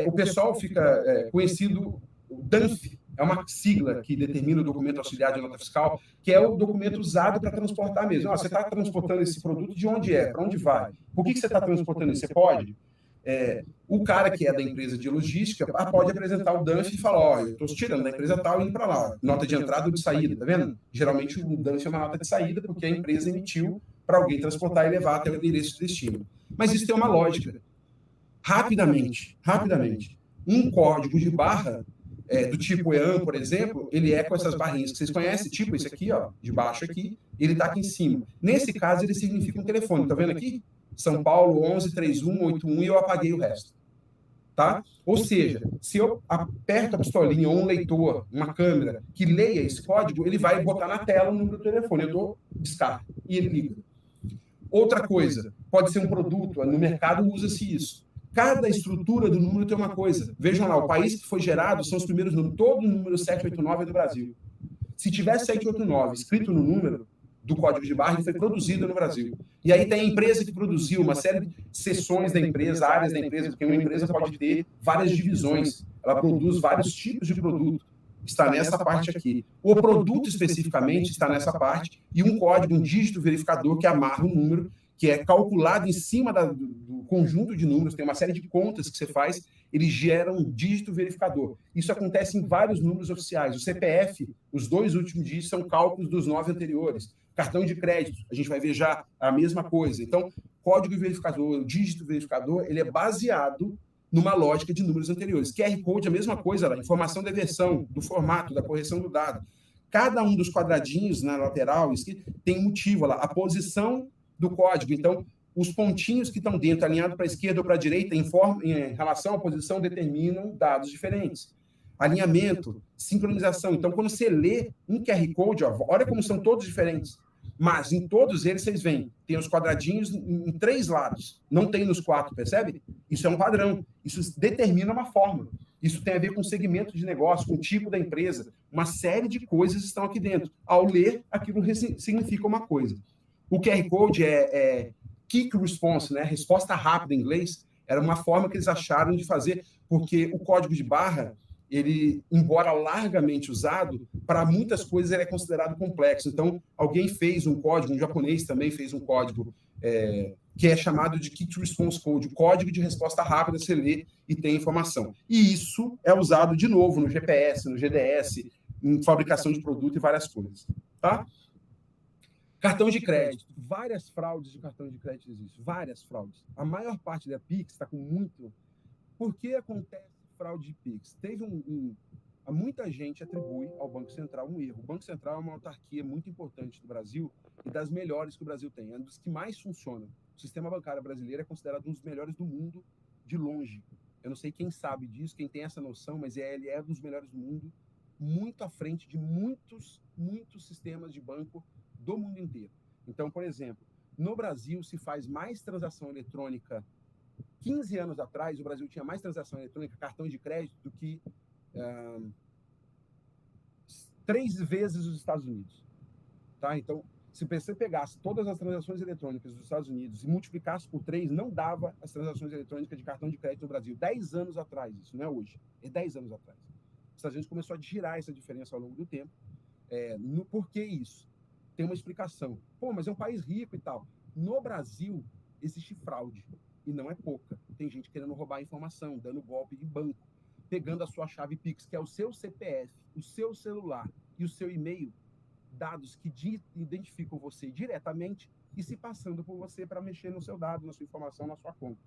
O pessoal fica conhecido, o DANF, é uma sigla que determina o documento auxiliar de nota fiscal, que é o documento usado para transportar mesmo. Você está transportando esse produto de onde é, para onde vai? Por que você está transportando isso? Você pode? O cara que é da empresa de logística pode apresentar o DANF e falar, eu estou tirando da empresa tal e indo para lá. Nota de entrada ou de saída, tá vendo? Geralmente o DANF é uma nota de saída porque a empresa emitiu para alguém transportar e levar até o endereço de destino. Mas isso tem uma lógica. Rapidamente, um código de barra do tipo EAN, por exemplo, ele é com essas barrinhas que vocês conhecem, tipo esse aqui, ó, de baixo aqui, ele está aqui em cima. Nesse caso, ele significa um telefone, tá vendo aqui? São Paulo 113181 e eu apaguei o resto. Tá? Ou seja, se eu aperto a pistolinha ou um leitor, uma câmera, que leia esse código, ele vai botar na tela o número do telefone. Eu dou descarga e ele liga. Outra coisa, pode ser um produto, no mercado usa-se isso. Cada estrutura do número tem uma coisa. Vejam lá, o país que foi gerado são os primeiros números. Todo o número 789 é do Brasil. Se tivesse 789 escrito no número do código de barra, ele foi produzido no Brasil. E aí tem a empresa que produziu uma série de seções da empresa, áreas da empresa, porque uma empresa pode ter várias divisões. Ela produz vários tipos de produto. Está nessa parte aqui. O produto especificamente está nessa parte e um código, um dígito verificador que amarra um número que é calculado em cima do conjunto de números, tem uma série de contas que você faz, ele gera um dígito verificador. Isso acontece em vários números oficiais. O CPF, os 2 últimos dígitos são cálculos dos 9 anteriores. Cartão de crédito, a gente vai ver já a mesma coisa. Então, código verificador, dígito verificador, ele é baseado numa lógica de números anteriores. QR Code, a mesma coisa, a informação da versão, do formato, da correção do dado. Cada um dos quadradinhos na lateral tem um motivo lá, a posição do código. Então, os pontinhos que estão dentro, alinhados para a esquerda ou para a direita, em relação à posição, determinam dados diferentes. Alinhamento, sincronização. Então, quando você lê um QR Code, olha como são todos diferentes. Mas em todos eles, vocês veem, tem os quadradinhos em 3 lados. Não tem nos 4, percebe? Isso é um padrão. Isso determina uma fórmula. Isso tem a ver com segmento de negócio, com o tipo da empresa. Uma série de coisas estão aqui dentro. Ao ler, aquilo significa uma coisa. O QR Code é quick response, né? Resposta rápida em inglês. Era uma forma que eles acharam de fazer, porque o código de barra, ele, embora largamente usado, para muitas coisas ele é considerado complexo. Então, alguém fez um código, um japonês também fez um código que é chamado de Quick Response Code, código de resposta rápida, você lê e tem informação. E isso é usado, de novo, no GPS, no GDS, em fabricação de produto e várias coisas. Tá? Cartão de crédito. Várias fraudes de cartão de crédito existem. Várias fraudes. A maior parte da Pix está com muito... Por que acontece fraude de Pix? Muita gente atribui ao Banco Central um erro. O Banco Central é uma autarquia muito importante do Brasil e das melhores que o Brasil tem. É um dos que mais funcionam. O sistema bancário brasileiro é considerado um dos melhores do mundo de longe. Eu não sei quem sabe disso, quem tem essa noção, mas ele é um dos melhores do mundo, muito à frente de muitos sistemas de banco do mundo inteiro. Então, por exemplo, no Brasil se faz mais transação eletrônica. 15 anos atrás, o Brasil tinha mais transação eletrônica, cartão de crédito, do que 3 vezes os Estados Unidos. Tá? Então, se você pegasse todas as transações eletrônicas dos Estados Unidos e multiplicasse por 3, não dava as transações eletrônicas de cartão de crédito no Brasil. 10 anos atrás, isso não é hoje, é 10 anos atrás. Os Estados Unidos começou a girar essa diferença ao longo do tempo. Por que isso? Tem uma explicação. Pô, mas é um país rico e tal. No Brasil, existe fraude, e não é pouca. Tem gente querendo roubar a informação, dando golpe de banco, pegando a sua chave Pix, que é o seu CPF, o seu celular e o seu e-mail, dados que identificam você diretamente e se passando por você para mexer no seu dado, na sua informação, na sua conta.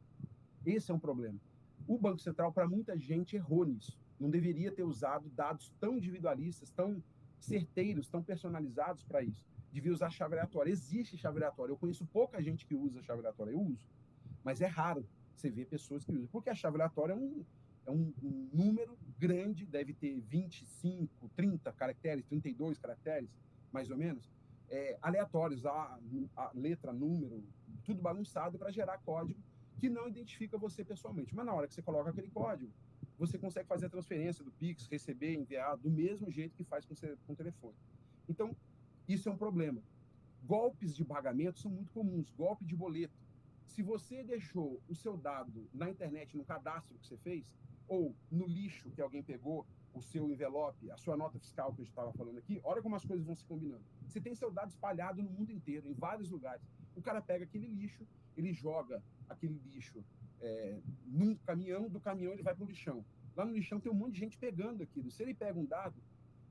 Esse é um problema. O Banco Central, para muita gente, errou nisso. Não deveria ter usado dados tão individualistas, tão certeiros, tão personalizados para isso. Devia usar chave aleatória. Existe chave aleatória. Eu conheço pouca gente que usa chave aleatória. Eu uso. Mas é raro você ver pessoas que usam. Porque a chave aleatória é um número grande, deve ter 25, 30 caracteres, 32 caracteres, mais ou menos, aleatórios, a letra, número, tudo bagunçado para gerar código que não identifica você pessoalmente. Mas na hora que você coloca aquele código, você consegue fazer a transferência do Pix, receber, enviar, do mesmo jeito que faz com o telefone. Então, isso é um problema. Golpes de pagamento são muito comuns, golpe de boleto. Se você deixou o seu dado na internet, no cadastro que você fez, ou no lixo que alguém pegou, o seu envelope, a sua nota fiscal que eu estava falando aqui, olha como as coisas vão se combinando. Você tem seu dado espalhado no mundo inteiro, em vários lugares. O cara pega aquele lixo, ele joga aquele lixo num caminhão, do caminhão ele vai para o lixão. Lá no lixão tem um monte de gente pegando aquilo. Se ele pega um dado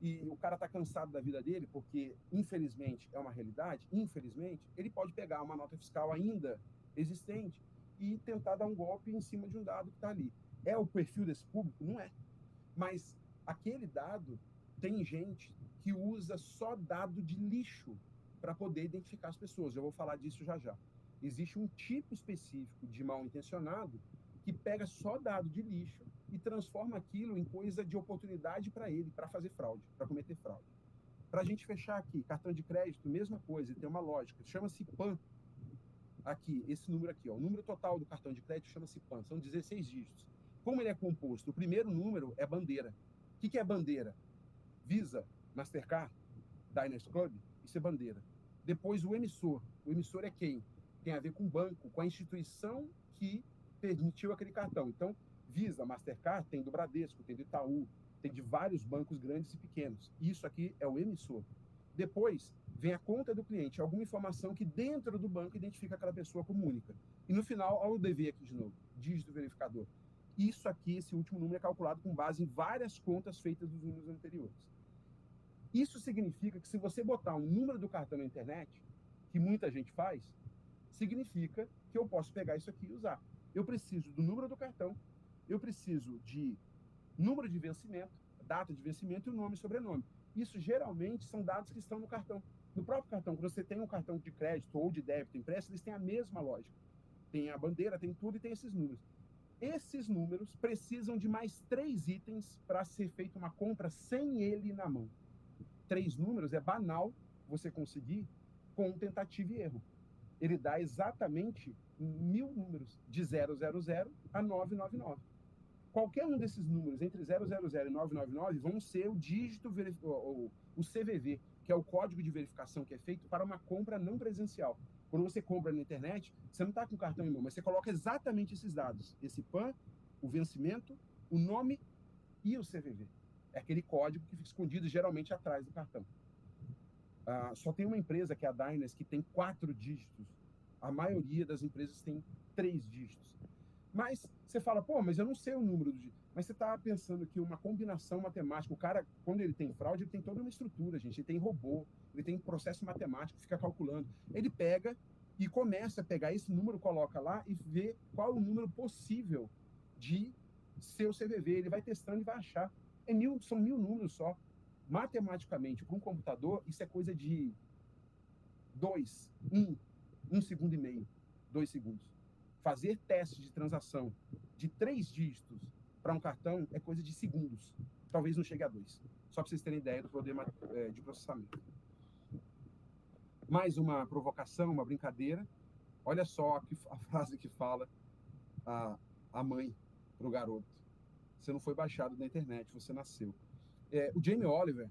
e o cara está cansado da vida dele, porque infelizmente é uma realidade, infelizmente, ele pode pegar uma nota fiscal ainda existente e tentar dar um golpe em cima de um dado que está ali. É o perfil desse público? Não é. Mas aquele dado, tem gente que usa só dado de lixo para poder identificar as pessoas. Eu vou falar disso já já. Existe um tipo específico de mal intencionado que pega só dado de lixo e transforma aquilo em coisa de oportunidade para ele, para fazer fraude, para cometer fraude. Para a gente fechar aqui, cartão de crédito, mesma coisa, tem uma lógica, chama-se PAN. Aqui, esse número aqui, ó, o número total do cartão de crédito chama-se PAN, são 16 dígitos. Como ele é composto? O primeiro número é bandeira. O que é bandeira? Visa, Mastercard, Diners Club, isso é bandeira. Depois o emissor. O emissor é quem? Tem a ver com o banco, com a instituição que permitiu aquele cartão. Então, Visa, Mastercard, tem do Bradesco, tem do Itaú, tem de vários bancos grandes e pequenos. Isso aqui é o emissor. Depois, vem a conta do cliente, alguma informação que dentro do banco identifica aquela pessoa como única. E no final, olha o DV aqui de novo, dígito verificador. Isso aqui, esse último número é calculado com base em várias contas feitas dos números anteriores. Isso significa que se você botar um número do cartão na internet, que muita gente faz, significa que eu posso pegar isso aqui e usar. Eu preciso do número do cartão, eu preciso de número de vencimento, data de vencimento e o nome e sobrenome. Isso geralmente são dados que estão no cartão. No próprio cartão, quando você tem um cartão de crédito ou de débito impresso, eles têm a mesma lógica. Tem a bandeira, tem tudo e tem esses números. Esses números precisam de mais 3 itens para ser feita uma compra sem ele na mão. 3 números é banal você conseguir com tentativa e erro. Ele dá exatamente 1000 números, de 000 a 999. Qualquer um desses números, entre 000 e 999, vão ser o dígito, o CVV, que é o código de verificação que é feito para uma compra não presencial. Quando você compra na internet, você não está com o cartão em mão, mas você coloca exatamente esses dados. Esse PAN, o vencimento, o nome e o CVV. É aquele código que fica escondido geralmente atrás do cartão. Só tem uma empresa, que é a Diners, que tem 4 dígitos. A maioria das empresas tem 3 dígitos. Mas você fala, pô, mas eu não sei o número do dígito. Mas você está pensando que uma combinação matemática, o cara, quando ele tem fraude, ele tem toda uma estrutura, gente. Ele tem robô, ele tem processo matemático, fica calculando. Ele pega e começa a pegar esse número, coloca lá e vê qual o número possível de seu CVV. Ele vai testando e vai achar. São 1000 números só. Matematicamente, para um computador, isso é coisa de 1 segundo e meio, 2 segundos. Fazer teste de transação de 3 dígitos para um cartão é coisa de segundos. Talvez não chegue a 2. Só para vocês terem ideia do poder de processamento. Mais uma provocação, uma brincadeira. Olha só a frase que fala a mãe para o garoto. Você não foi baixado da internet, você nasceu. O Jamie Oliver,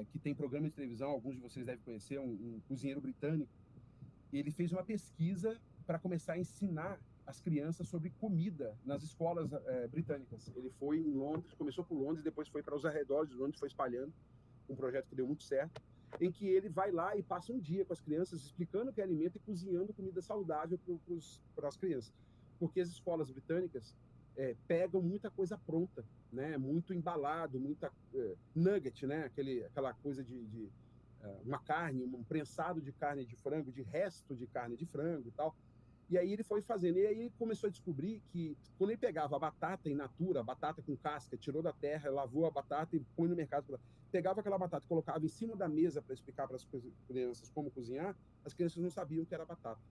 que tem programa de televisão, alguns de vocês devem conhecer, um cozinheiro britânico, ele fez uma pesquisa para começar a ensinar as crianças sobre comida nas escolas britânicas. Ele foi em Londres, começou por Londres, depois foi para os arredores de Londres, foi espalhando, um projeto que deu muito certo, em que ele vai lá e passa um dia com as crianças explicando o que é alimento e cozinhando comida saudável para as crianças. Porque as escolas britânicas pegam muita coisa pronta, né? Muito embalado, muita nugget, né? Aquela coisa de uma carne, um prensado de carne de frango, de resto de carne de frango e tal. E aí ele foi fazendo. E aí ele começou a descobrir que quando ele pegava a batata in natura, a batata com casca, tirou da terra, lavou a batata e põe no mercado, pegava aquela batata e colocava em cima da mesa para explicar para as crianças como cozinhar, as crianças não sabiam que era batata.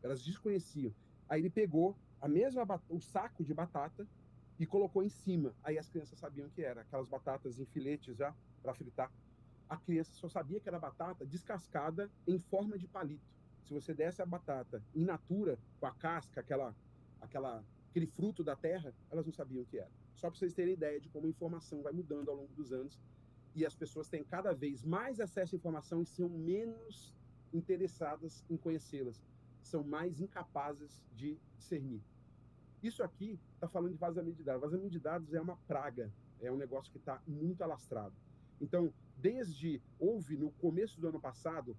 Elas desconheciam. Aí ele pegou o saco de batata e colocou em cima. Aí as crianças sabiam que era. Aquelas batatas em filetes já para fritar. A criança só sabia que era batata descascada em forma de palito. Se você desse a batata in natura, com a casca, aquele fruto da terra, elas não sabiam o que era. Só para vocês terem ideia de como a informação vai mudando ao longo dos anos e as pessoas têm cada vez mais acesso à informação e são menos interessadas em conhecê-las. São mais incapazes de discernir. Isso aqui está falando de vazamento de dados. Vazamento de dados é uma praga, é um negócio que está muito alastrado. Então, houve no começo do ano passado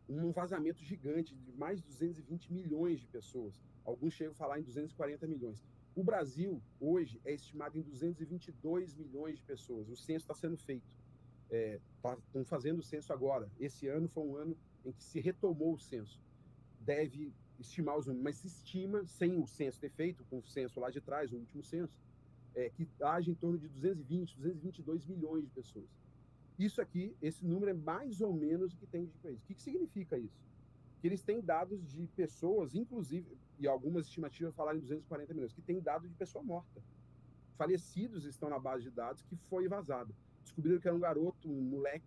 um vazamento gigante de mais de 220 milhões de pessoas. Alguns chegam a falar em 240 milhões. O Brasil, hoje, é estimado em 222 milhões de pessoas. O censo está sendo feito. Estão fazendo o censo agora. Esse ano foi um ano em que se retomou o censo. Deve estimar os números, mas se estima, sem o censo ter feito, com o censo lá de trás, o último censo, que haja em torno de 220, 222 milhões de pessoas. Isso aqui, esse número é mais ou menos o que tem de país. O que significa isso? Que eles têm dados de pessoas, inclusive, e algumas estimativas falaram em 240 milhões, que tem dado de pessoa morta. Falecidos estão na base de dados que foi vazado. Descobriram que era um garoto, um moleque,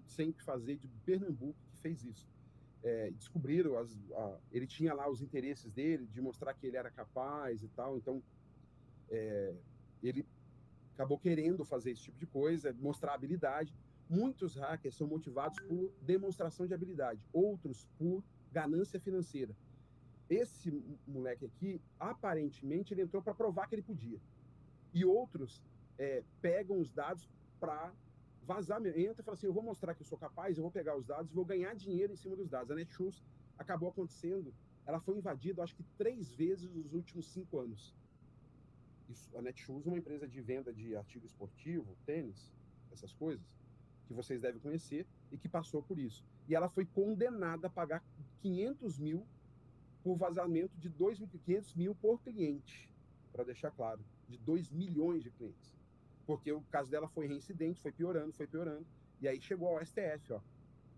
sem o que fazer, de Pernambuco, que fez isso. Descobriram, ele tinha lá os interesses dele, de mostrar que ele era capaz e tal, então ele acabou querendo fazer esse tipo de coisa, mostrar habilidade. Muitos hackers são motivados por demonstração de habilidade, outros por ganância financeira. Esse moleque aqui, aparentemente, ele entrou para provar que ele podia. E outros pegam os dados para vazar. Entra e fala assim, eu vou mostrar que eu sou capaz, eu vou pegar os dados e vou ganhar dinheiro em cima dos dados. A Netshoes acabou acontecendo, ela foi invadida, acho que 3 vezes nos últimos 5 anos. A Netshoes é uma empresa de venda de artigo esportivo, tênis, essas coisas, que vocês devem conhecer, e que passou por isso. E ela foi condenada a pagar 500 mil por vazamento de 2.500 mil por cliente, para deixar claro, de 2 milhões de clientes. Porque o caso dela foi reincidente, foi piorando, e aí chegou ao STF, ó.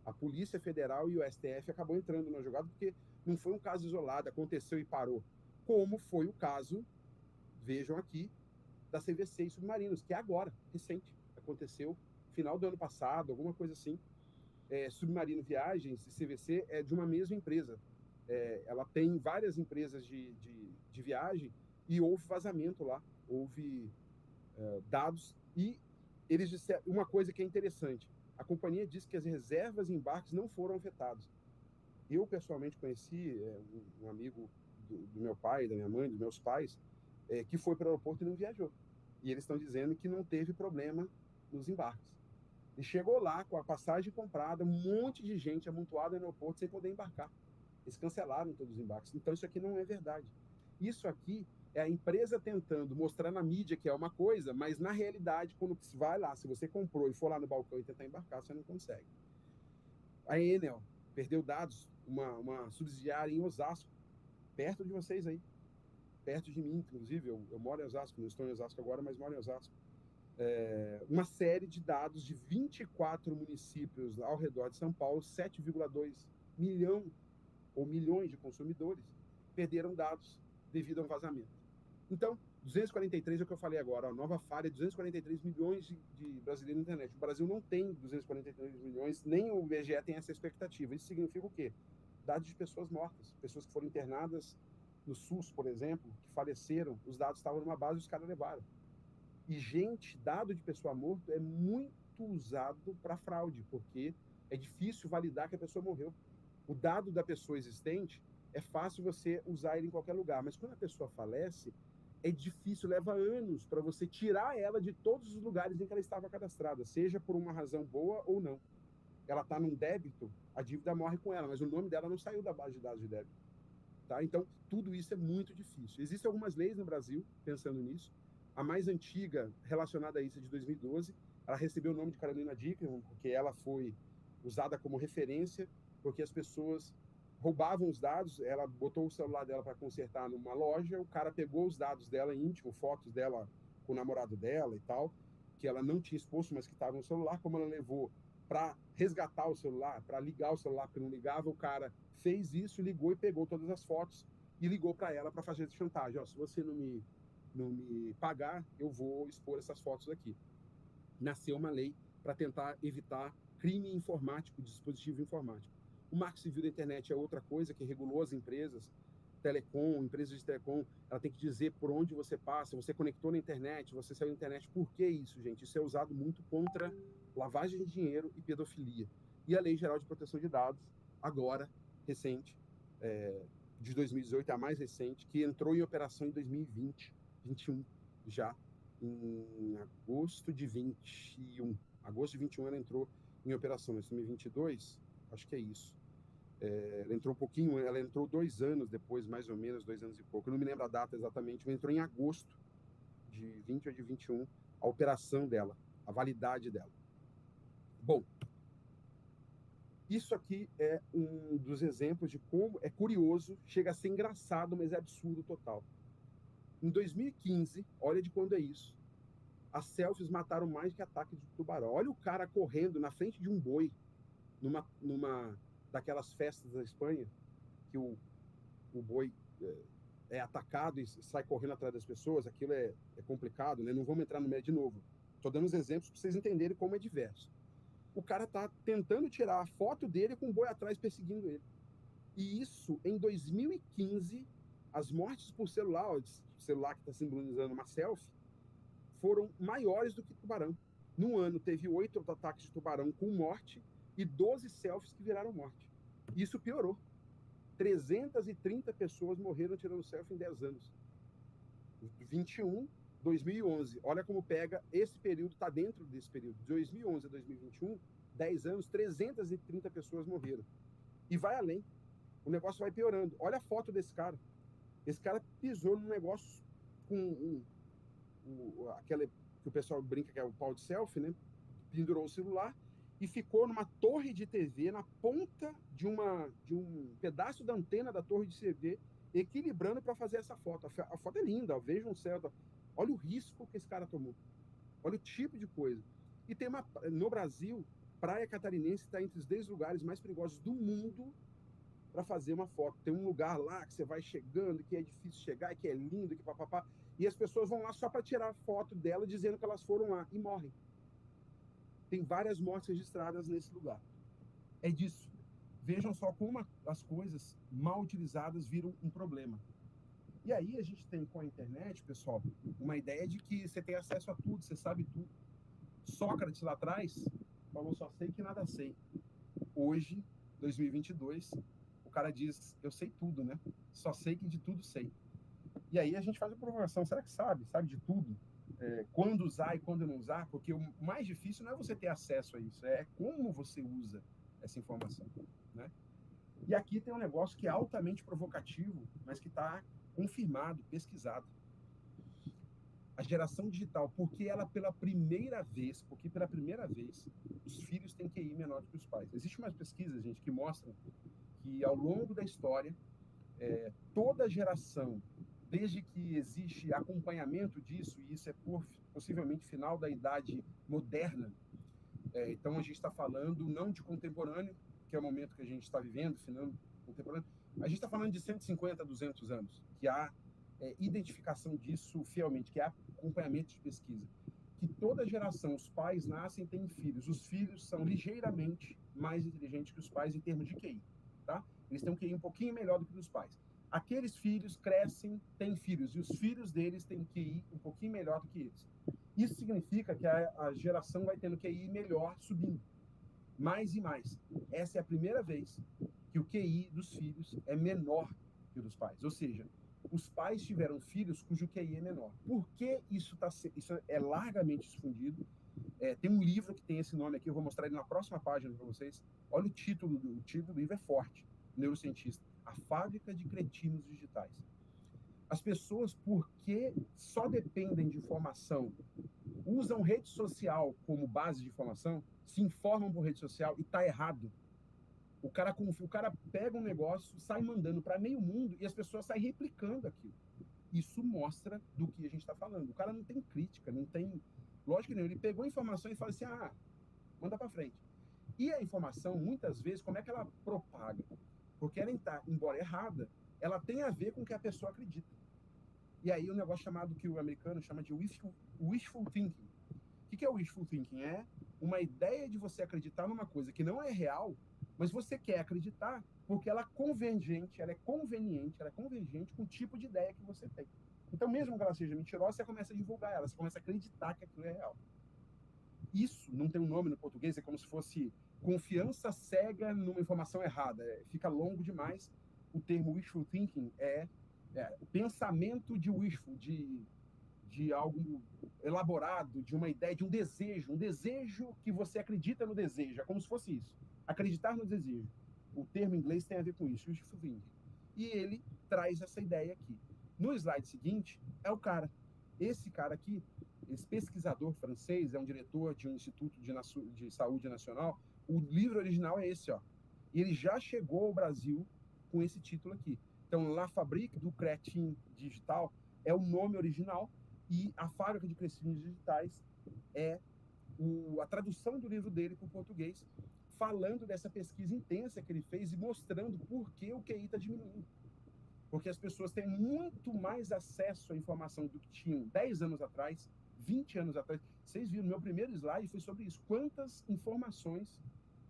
A Polícia Federal e o STF acabou entrando na jogada, porque não foi um caso isolado, aconteceu e parou. Como foi o caso, vejam aqui, da CVC e Submarinos, que é agora, recente. Aconteceu final do ano passado, alguma coisa assim. Submarino Viagens e CVC é de uma mesma empresa. Ela tem várias empresas de viagem e houve vazamento lá, houve dados. E eles disseram uma coisa que é interessante: a companhia disse que as reservas em embarques não foram afetadas. Eu, pessoalmente, conheci um amigo do meu pai, da minha mãe, dos meus pais, que foi para o aeroporto e não viajou. E eles estão dizendo que não teve problema nos embarques. E chegou lá com a passagem comprada, um monte de gente amontoada no aeroporto sem poder embarcar. Eles cancelaram todos os embarques. Então, isso aqui não é verdade. Isso aqui é a empresa tentando mostrar na mídia que é uma coisa, mas na realidade, quando você vai lá, se você comprou e for lá no balcão e tentar embarcar, você não consegue. A Enel perdeu dados, uma subsidiária em Osasco, perto de vocês aí, perto de mim, inclusive. Eu moro em Osasco, não estou em Osasco agora, mas moro em Osasco. Uma série de dados de 24 municípios ao redor de São Paulo, 7,2 milhão ou milhões de consumidores perderam dados devido a um vazamento. Então, 243 é o que eu falei agora, a nova falha é 243 milhões de brasileiros na internet. O Brasil não tem 243 milhões, nem o IBGE tem essa expectativa. Isso significa o quê? Dados de pessoas mortas, pessoas que foram internadas no SUS, por exemplo, que faleceram, os dados estavam numa base e os caras levaram. E, gente, dado de pessoa morta é muito usado para fraude, porque é difícil validar que a pessoa morreu. O dado da pessoa existente é fácil você usar ele em qualquer lugar, mas quando a pessoa falece, é difícil, leva anos para você tirar ela de todos os lugares em que ela estava cadastrada, seja por uma razão boa ou não. Ela está num débito, a dívida morre com ela, mas o nome dela não saiu da base de dados de débito. Tá? Então, tudo isso é muito difícil. Existem algumas leis no Brasil pensando nisso. A mais antiga, relacionada a isso, é de 2012. Ela recebeu o nome de Carolina Dickman, porque ela foi usada como referência, porque as pessoas roubavam os dados, ela botou o celular dela para consertar numa loja, o cara pegou os dados dela íntimo, fotos dela com o namorado dela e tal, que ela não tinha exposto, mas que estava no celular, como ela levou para resgatar o celular, para ligar o celular, porque não ligava, o cara fez isso, ligou e pegou todas as fotos e ligou para ela para fazer chantagem. Ó, se você não me pagar, eu vou expor essas fotos aqui. Nasceu uma lei para tentar evitar crime informático, dispositivo informático. O Marco Civil da Internet é outra coisa que regulou as empresas, empresas de telecom, ela tem que dizer por onde você passa, você conectou na internet, você saiu na internet. Por que isso, gente? Isso é usado muito contra lavagem de dinheiro e pedofilia. E a Lei Geral de Proteção de Dados, agora, recente, de 2018, é a mais recente, que entrou em operação em 2020, 21 já, em agosto de 21. Agosto de 21 ela entrou em operação. Em 2022, acho que é isso. Ela entrou um pouquinho, ela entrou 2 anos depois, mais ou menos, 2 anos e pouco. Eu não me lembro a data exatamente, mas entrou em agosto de 20 ou de 21, a operação dela, a validade dela. Bom, isso aqui é um dos exemplos de como é curioso, chega a ser engraçado, mas é absurdo total. Em 2015, olha de quando é isso, as selfies mataram mais que ataque de tubarão. Olha o cara correndo na frente de um boi, numa daquelas festas da Espanha, que o boi é atacado e sai correndo atrás das pessoas. Aquilo é complicado, né? Não vamos entrar no mérito de novo. Estou dando os exemplos para vocês entenderem como é diverso. O cara está tentando tirar a foto dele com o boi atrás perseguindo ele. E isso, em 2015, as mortes por celular, o celular que está simbolizando uma selfie, foram maiores do que tubarão. Num ano, teve 8 ataques de tubarão com morte e 12 selfies que viraram morte. Isso piorou. 330 pessoas morreram tirando selfie em 10 anos. 21, 2011. Olha como pega esse período, está dentro desse período. De 2011 a 2021, 10 anos, 330 pessoas morreram. E vai além. O negócio vai piorando. Olha a foto desse cara. Esse cara pisou num negócio com aquele que o pessoal brinca que é o pau de selfie, né? Pendurou o celular e ficou numa torre de TV, na ponta de um pedaço da antena da torre de TV, equilibrando para fazer essa foto. A foto é linda, ó, veja um céu. Olha o risco que esse cara tomou. Olha o tipo de coisa. E tem no Brasil, Praia Catarinense está entre os 10 lugares mais perigosos do mundo para fazer uma foto. Tem um lugar lá que você vai chegando, que é difícil chegar, que é lindo, que papapá. E as pessoas vão lá só para tirar foto dela, dizendo que elas foram lá e morrem. Tem várias mortes registradas nesse lugar. É disso. Vejam só como as coisas mal utilizadas viram um problema. E aí a gente tem com a internet, pessoal, uma ideia de que você tem acesso a tudo, você sabe tudo. Sócrates lá atrás falou: só sei que nada sei. Hoje, 2022, o cara diz: eu sei tudo, né? Só sei que de tudo sei. E aí a gente faz a provocação: será que sabe de tudo? Quando usar e quando não usar? Porque o mais difícil não é você ter acesso a isso, é como você usa essa informação, né? E aqui tem um negócio que é altamente provocativo, mas que está confirmado, pesquisado. A geração digital, porque pela primeira vez, os filhos têm QI menor do que os pais. Existem umas pesquisas, gente, que mostram que ao longo da história, toda geração, desde que existe acompanhamento disso, e isso é possivelmente final da idade moderna, então a gente está falando não de contemporâneo, que é o momento que a gente está vivendo, final contemporâneo, A gente está falando de 150, 200 anos, que há identificação disso fielmente, que há acompanhamento de pesquisa. Que toda geração, os pais nascem e têm filhos. Os filhos são ligeiramente mais inteligentes que os pais em termos de QI. Tá? Eles têm um QI um pouquinho melhor do que os pais. Aqueles filhos crescem, têm filhos, e os filhos deles têm QI um pouquinho melhor do que eles. Isso significa que a geração vai tendo QI melhor subindo, mais e mais. Essa é a primeira vez que o QI dos filhos é menor que o dos pais. Ou seja, os pais tiveram filhos cujo QI é menor. Por que isso é largamente difundido? Tem um livro que tem esse nome aqui, eu vou mostrar ele na próxima página para vocês. Olha o título do livro, é forte, neurocientista. A Fábrica de Cretinos Digitais. As pessoas, porque só dependem de informação, usam rede social como base de informação, se informam por rede social e está errado. O cara pega um negócio, sai mandando para meio mundo e as pessoas saem replicando aquilo. Isso mostra do que a gente está falando. O cara não tem crítica, não tem... Lógico que não. Ele pegou a informação e fala assim, manda para frente. E a informação, muitas vezes, como é que ela propaga? Porque ela está, embora errada, ela tem a ver com o que a pessoa acredita. E aí o negócio chamado, que o americano chama de wishful thinking. O que é o wishful thinking? É uma ideia de você acreditar numa coisa que não é real, mas você quer acreditar porque ela é convergente, ela é convergente com o tipo de ideia que você tem. Então, mesmo que ela seja mentirosa, você começa a divulgar ela, você começa a acreditar que aquilo é real. Isso não tem um nome no português, é como se fosse confiança cega numa informação errada. Fica longo demais. O termo wishful thinking é pensamento de wishful, de algo elaborado, de uma ideia, de um desejo que você acredita no desejo. É como se fosse isso. Acreditar no desejo. O termo em inglês tem a ver com isso, wishful thinking. E ele traz essa ideia aqui. No slide seguinte, é o cara. Esse cara aqui, esse pesquisador francês, é um diretor de um instituto de saúde nacional. O livro original é esse, ó. E ele já chegou ao Brasil com esse título aqui. Então, La Fabrique du Crétin Digital é o nome original e a Fábrica de Cretinos Digitais é a tradução do livro dele para o português, falando dessa pesquisa intensa que ele fez e mostrando por que o QI está diminuindo. Porque as pessoas têm muito mais acesso à informação do que tinham 10 anos atrás, 20 anos atrás. Vocês viram, meu primeiro slide foi sobre isso. Quantas informações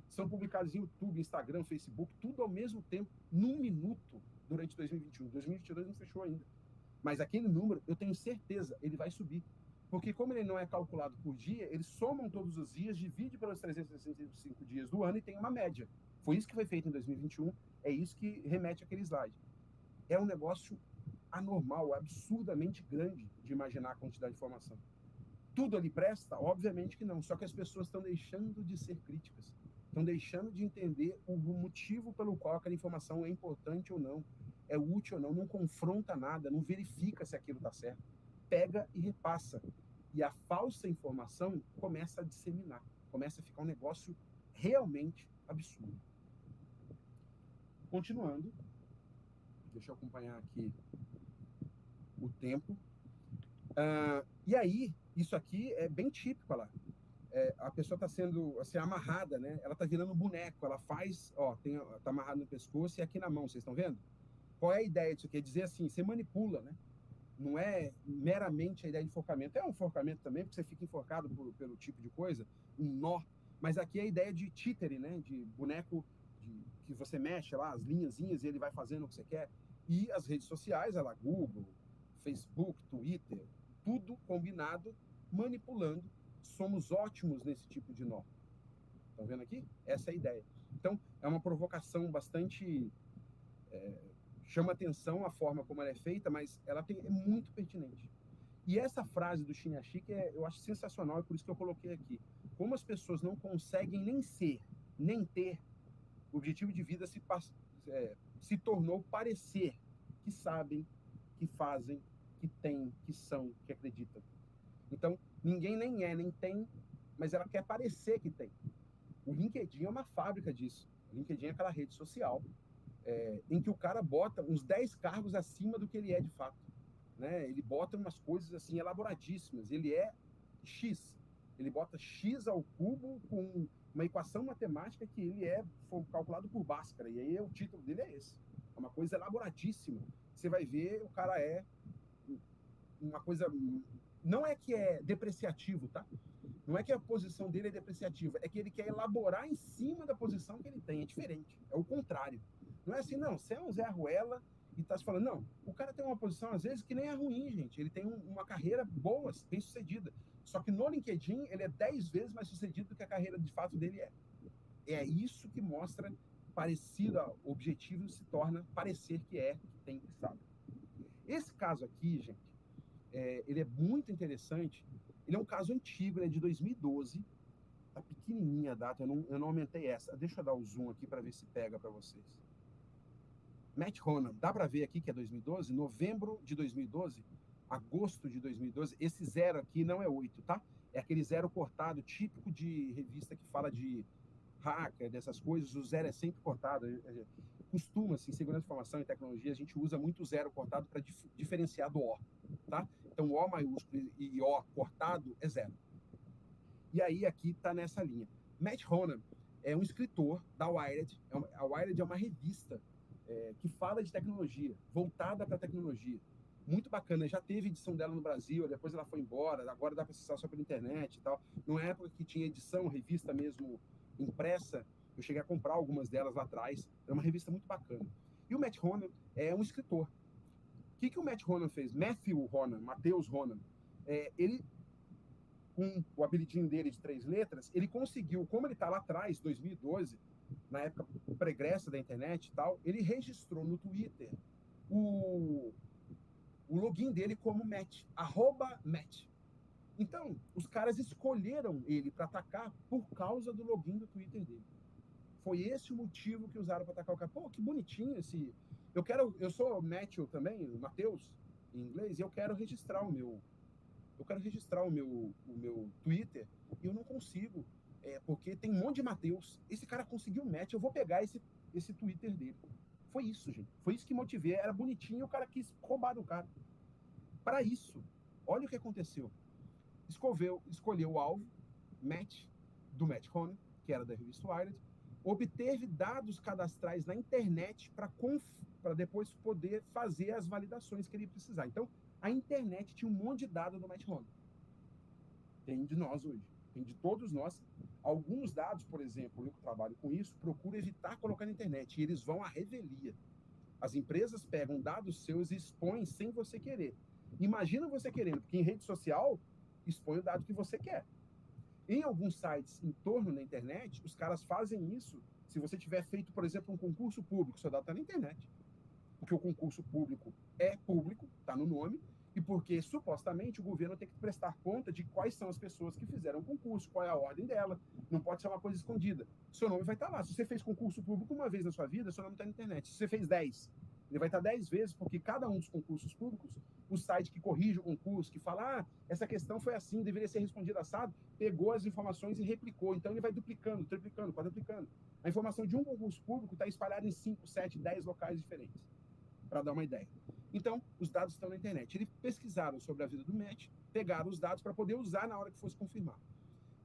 são publicadas em YouTube, Instagram, Facebook, tudo ao mesmo tempo, num minuto, durante 2021. 2022 não fechou ainda. Mas aquele número, eu tenho certeza, ele vai subir. Porque como ele não é calculado por dia, eles somam todos os dias, divide pelos 365 dias do ano e tem uma média. Foi isso que foi feito em 2021, é isso que remete àquele slide. É um negócio anormal, absurdamente grande de imaginar a quantidade de informação. Tudo ali presta? Obviamente que não, só que as pessoas estão deixando de ser críticas, estão deixando de entender o motivo pelo qual aquela informação é importante ou não, é útil ou não, não confronta nada, não verifica se aquilo está certo, pega e repassa. E a falsa informação começa a disseminar, começa a ficar um negócio realmente absurdo. Continuando, deixa eu acompanhar aqui o tempo. E aí, isso aqui é bem típico lá. A pessoa está sendo assim, amarrada, né? Ela está virando um boneco. Ela faz, tá amarrado no pescoço e aqui na mão, vocês estão vendo? Qual é a ideia disso aqui? É dizer assim, você manipula, né? Não é meramente a ideia de enforcamento. É um enforcamento também, porque você fica enforcado pelo tipo de coisa, um nó. Mas aqui é a ideia de títere, né? De boneco que você mexe lá, as linhazinhas, e ele vai fazendo o que você quer. E as redes sociais, Google, Facebook, Twitter, tudo combinado, manipulando. Somos ótimos nesse tipo de nó. Estão vendo aqui? Essa é a ideia. Então, é uma provocação bastante... chama atenção a forma como ela é feita, mas ela é muito pertinente. E essa frase do Chinachique eu acho sensacional, é por isso que eu coloquei aqui. Como as pessoas não conseguem nem ser, nem ter, o objetivo de vida se tornou parecer que sabem, que fazem, que têm, que são, que acreditam. Então, ninguém nem é, nem tem, mas ela quer parecer que tem. O LinkedIn é uma fábrica disso. O LinkedIn é aquela rede social em que o cara bota uns 10 cargos acima do que ele é de fato. Né? Ele bota umas coisas assim elaboradíssimas. Ele é X. Ele bota X ao cubo com uma equação matemática que foi calculado por Bhaskara. E aí o título dele é esse. É uma coisa elaboradíssima. Você vai ver, o cara é uma coisa... Não é que é depreciativo, tá? Não é que a posição dele é depreciativa, é que ele quer elaborar em cima da posição que ele tem. É diferente, é o contrário. Não é assim, não, você é um Zé Ruela e tá se falando, não, o cara tem uma posição, às vezes, que nem é ruim, gente. Ele tem uma carreira boa, bem sucedida. Só que no LinkedIn, ele é 10 vezes mais sucedido do que a carreira de fato dele é. É isso que mostra parecido ao objetivo, se torna parecer que é, que tem, que sabe. Esse caso aqui, gente, ele é muito interessante. Ele é um caso antigo, ele é de 2012. Tá pequenininha a data, eu não aumentei essa. Deixa eu dar o zoom aqui para ver se pega para vocês. Matt Honan, dá para ver aqui que é 2012? Novembro de 2012, agosto de 2012. Esse zero aqui não é 8, tá? É aquele zero cortado, típico de revista que fala de hacker, dessas coisas. O zero é sempre cortado. Costuma-se, em segurança de informação e tecnologia, a gente usa muito o zero cortado para diferenciar do O, tá? Então, O maiúsculo e O cortado é zero. E aí, aqui está nessa linha. Matt Honan é um escritor da Wired. A Wired é uma revista que fala de tecnologia, voltada para tecnologia. Muito bacana. Já teve edição dela no Brasil, depois ela foi embora, agora dá para acessar só pela internet e tal. Numa época que tinha edição, revista mesmo impressa, eu cheguei a comprar algumas delas lá atrás. Era uma revista muito bacana. E o Matt Honan é um escritor. O que o Matt Honan fez? Matthew Honan, Matheus Honan. Ele, com o apelidinho dele de 3 letras, ele conseguiu, como ele está lá atrás, 2012, na época pregressa da internet e tal, ele registrou no Twitter o login dele como Matt, @Matt. Então, os caras escolheram ele para atacar por causa do login do Twitter dele. Foi esse o motivo que usaram para atacar o cara. Pô, que bonitinho esse... Eu sou Matthew também, Matheus, em inglês, e eu quero registrar o meu Twitter e eu não consigo, porque tem um monte de Matheus. Esse cara conseguiu o match, eu vou pegar esse Twitter dele. Foi isso, gente. Foi isso que motivei. Era bonitinho e o cara quis roubar do cara. Para isso, olha o que aconteceu. Escolheu o alvo, do Matt Honan, que era da revista Wired, obteve dados cadastrais na internet para depois poder fazer as validações que ele precisar. Então, a internet tinha um monte de dados do Matt Honan. Tem de nós hoje. Tem de todos nós. Alguns dados, por exemplo, eu que trabalho com isso, procuro evitar colocar na internet. E eles vão à revelia. As empresas pegam dados seus e expõem sem você querer. Imagina você querendo, porque em rede social, expõe o dado que você quer. Em alguns sites em torno da internet, os caras fazem isso. Se você tiver feito, por exemplo, um concurso público, seu dado está na internet. Porque o concurso público é público, está no nome, e porque, supostamente, o governo tem que prestar conta de quais são as pessoas que fizeram o concurso, qual é a ordem dela. Não pode ser uma coisa escondida. Seu nome vai estar lá. Se você fez concurso público uma vez na sua vida, seu nome está na internet. Se você fez 10, ele vai estar 10 vezes, porque cada um dos concursos públicos, o site que corrige o concurso, que fala, essa questão foi assim, deveria ser respondida assado, pegou as informações e replicou. Então, ele vai duplicando, triplicando, quadruplicando. A informação de um concurso público está espalhada em 5, 7, 10 locais diferentes, para dar uma ideia. Então, os dados estão na internet. Eles pesquisaram sobre a vida do Matt, pegaram os dados para poder usar na hora que fosse confirmar.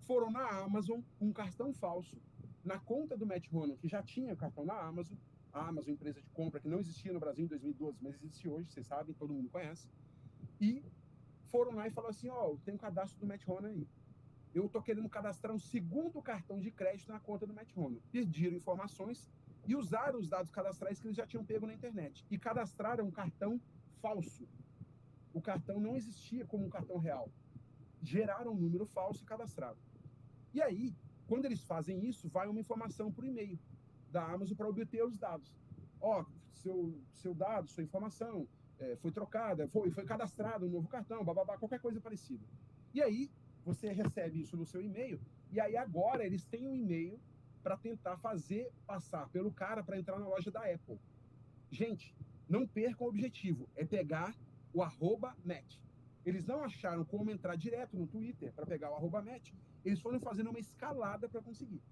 Foram na Amazon, com um cartão falso, na conta do Matt Honan, que já tinha cartão na Amazon, a Amazon, empresa de compra que não existia no Brasil em 2012, mas existe hoje, vocês sabem, todo mundo conhece, e foram lá e falaram assim, tem um cadastro do Matt Honan aí. Eu estou querendo cadastrar um segundo cartão de crédito na conta do Matt Honan. Pediram informações e usaram os dados cadastrais que eles já tinham pego na internet. E cadastraram um cartão falso. O cartão não existia como um cartão real. Geraram um número falso e cadastraram. E aí, quando eles fazem isso, vai uma informação por e-mail da Amazon para obter os dados. Seu dado, sua informação foi trocada, foi cadastrado um novo cartão, bababá, qualquer coisa parecida. E aí, você recebe isso no seu e-mail, e aí agora eles têm um e-mail para tentar fazer passar pelo cara para entrar na loja da Apple. Gente, não percam o objetivo, é pegar o @Matt. Eles não acharam como entrar direto no Twitter para pegar o @Matt, eles foram fazendo uma escalada para conseguir.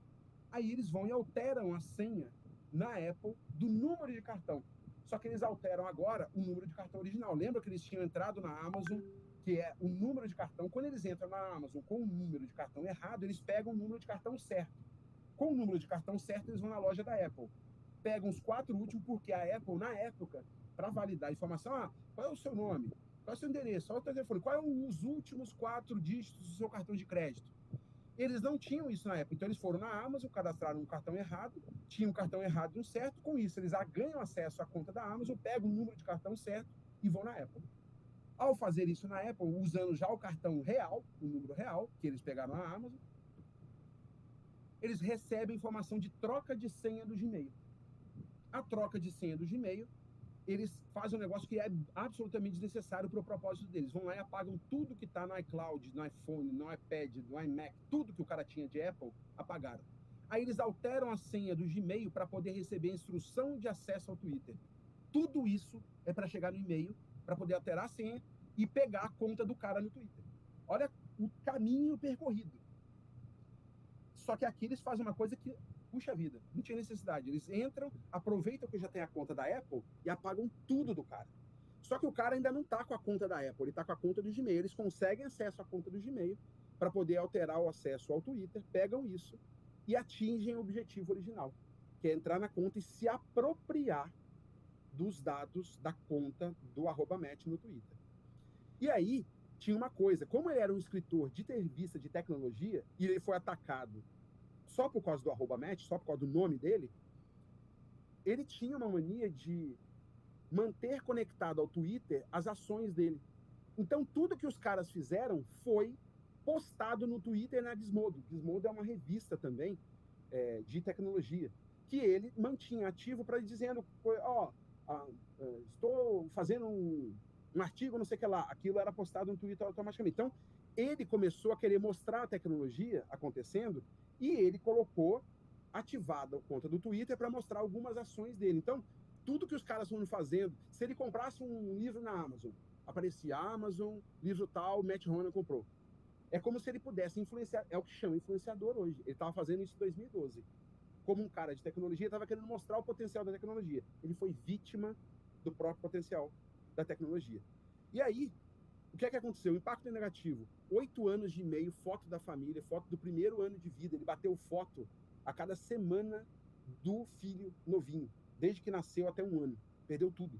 Aí eles vão e alteram a senha na Apple do número de cartão. Só que eles alteram agora o número de cartão original. Lembra que eles tinham entrado na Amazon, que é o número de cartão? Quando eles entram na Amazon com o número de cartão errado, eles pegam o número de cartão certo. Com o número de cartão certo, eles vão na loja da Apple. pegam os 4 últimos, porque a Apple, na época, para validar a informação, qual é o seu nome? Qual é o seu endereço? Qual é o telefone? Quais são os últimos 4 dígitos do seu cartão de crédito? Eles não tinham isso na época. Então, eles foram na Amazon, cadastraram um cartão errado, tinham um cartão errado e um certo. Com isso, eles ganham acesso à conta da Amazon, pegam o número de cartão certo e vão na Apple. Ao fazer isso na Apple, usando já o cartão real, o número real, que eles pegaram na Amazon, eles recebem informação de troca de senha do Gmail. A troca de senha do Gmail, eles fazem um negócio que é absolutamente desnecessário para o propósito deles. Vão lá e apagam tudo que está no iCloud, no iPhone, no iPad, no iMac, tudo que o cara tinha de Apple, apagaram. Aí eles alteram a senha do Gmail para poder receber a instrução de acesso ao Twitter. Tudo isso é para chegar no e-mail, para poder alterar a senha e pegar a conta do cara no Twitter. Olha o caminho percorrido. Só que aqui eles fazem uma coisa que, puxa vida, não tinha necessidade. Eles entram, aproveitam que já tem a conta da Apple e apagam tudo do cara. Só que o cara ainda não está com a conta da Apple, ele está com a conta do Gmail. Eles conseguem acesso à conta do Gmail para poder alterar o acesso ao Twitter, pegam isso e atingem o objetivo original, que é entrar na conta e se apropriar dos dados da conta do @Matt no Twitter. E aí, tinha uma coisa, como ele era um escritor de revista de tecnologia, e ele foi atacado só por causa do @Matt, só por causa do nome dele, ele tinha uma mania de manter conectado ao Twitter as ações dele. Então, tudo que os caras fizeram foi postado no Twitter e na Gizmodo. Gizmodo é uma revista também de tecnologia, que ele mantinha ativo para dizendo, estou fazendo um artigo, não sei o que lá. Aquilo era postado no Twitter automaticamente. Então, ele começou a querer mostrar a tecnologia acontecendo e ele colocou ativada a conta do Twitter para mostrar algumas ações dele. Então, tudo que os caras foram fazendo, se ele comprasse um livro na Amazon, aparecia Amazon, livro tal, Matt Horner comprou. É como se ele pudesse influenciar, é o que chama influenciador hoje. Ele estava fazendo isso em 2012. Como um cara de tecnologia, estava querendo mostrar o potencial da tecnologia. Ele foi vítima do próprio potencial da tecnologia. E aí, o que é que aconteceu? O impacto negativo. 8 anos de e-mail, foto da família, foto do primeiro ano de vida. Ele bateu foto a cada semana do filho novinho, desde que nasceu até 1 ano. Perdeu tudo.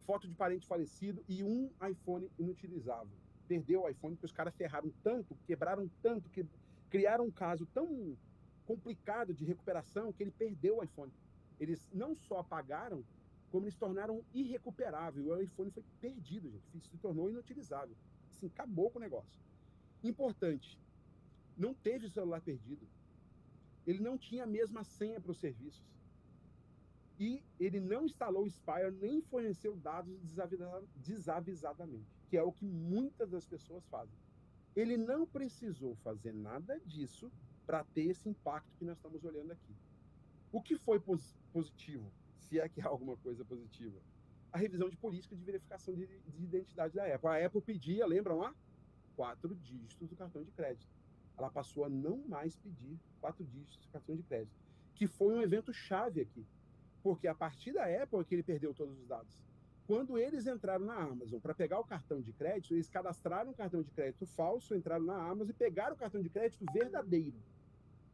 Foto de parente falecido e um iPhone inutilizável. Perdeu o iPhone porque os caras ferraram tanto, quebraram tanto, que criaram um caso tão complicado de recuperação que ele perdeu o iPhone. Eles não só apagaram, como eles tornaram irrecuperável. O iPhone foi perdido, gente. Se tornou inutilizável. Assim, acabou com o negócio. Importante, não teve celular perdido. Ele não tinha a mesma senha para os serviços. E ele não instalou o Spire nem forneceu dados desavisadamente, que é o que muitas das pessoas fazem. Ele não precisou fazer nada disso para ter esse impacto que nós estamos olhando aqui. O que foi positivo, se é que há alguma coisa positiva? A revisão de política de verificação de identidade da Apple. A Apple pedia, lembram lá? 4 dígitos do cartão de crédito. Ela passou a não mais pedir 4 dígitos do cartão de crédito, que foi um evento chave aqui. Porque a partir da Apple é que ele perdeu todos os dados. Quando eles entraram na Amazon para pegar o cartão de crédito, eles cadastraram um cartão de crédito falso, entraram na Amazon e pegaram o cartão de crédito verdadeiro.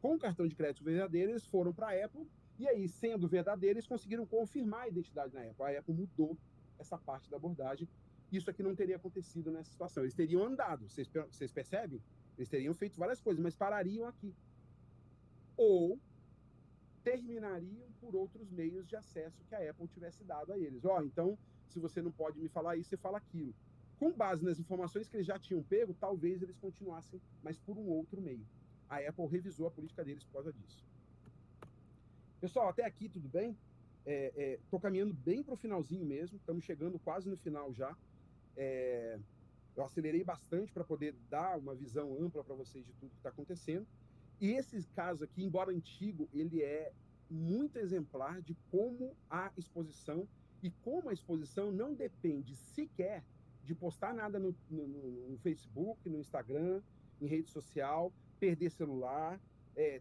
Com o cartão de crédito verdadeiro, eles foram para a Apple e aí, sendo verdadeiro, eles conseguiram confirmar a identidade na Apple. A Apple mudou essa parte da abordagem. Isso aqui não teria acontecido nessa situação. Eles teriam andado, vocês percebem? Eles teriam feito várias coisas, mas parariam aqui. Ou terminariam por outros meios de acesso que a Apple tivesse dado a eles. Então, se você não pode me falar isso, você fala aquilo. Com base nas informações que eles já tinham pego, talvez eles continuassem, mas por um outro meio. A Apple revisou a política deles por causa disso. Pessoal, até aqui tudo bem? Estou caminhando bem para o finalzinho mesmo, estamos chegando quase no final já. Eu acelerei bastante para poder dar uma visão ampla para vocês de tudo que está acontecendo. E esse caso aqui, embora antigo, ele é muito exemplar de como a exposição e como a exposição não depende sequer de postar nada no Facebook, no Instagram, em rede social, perder celular,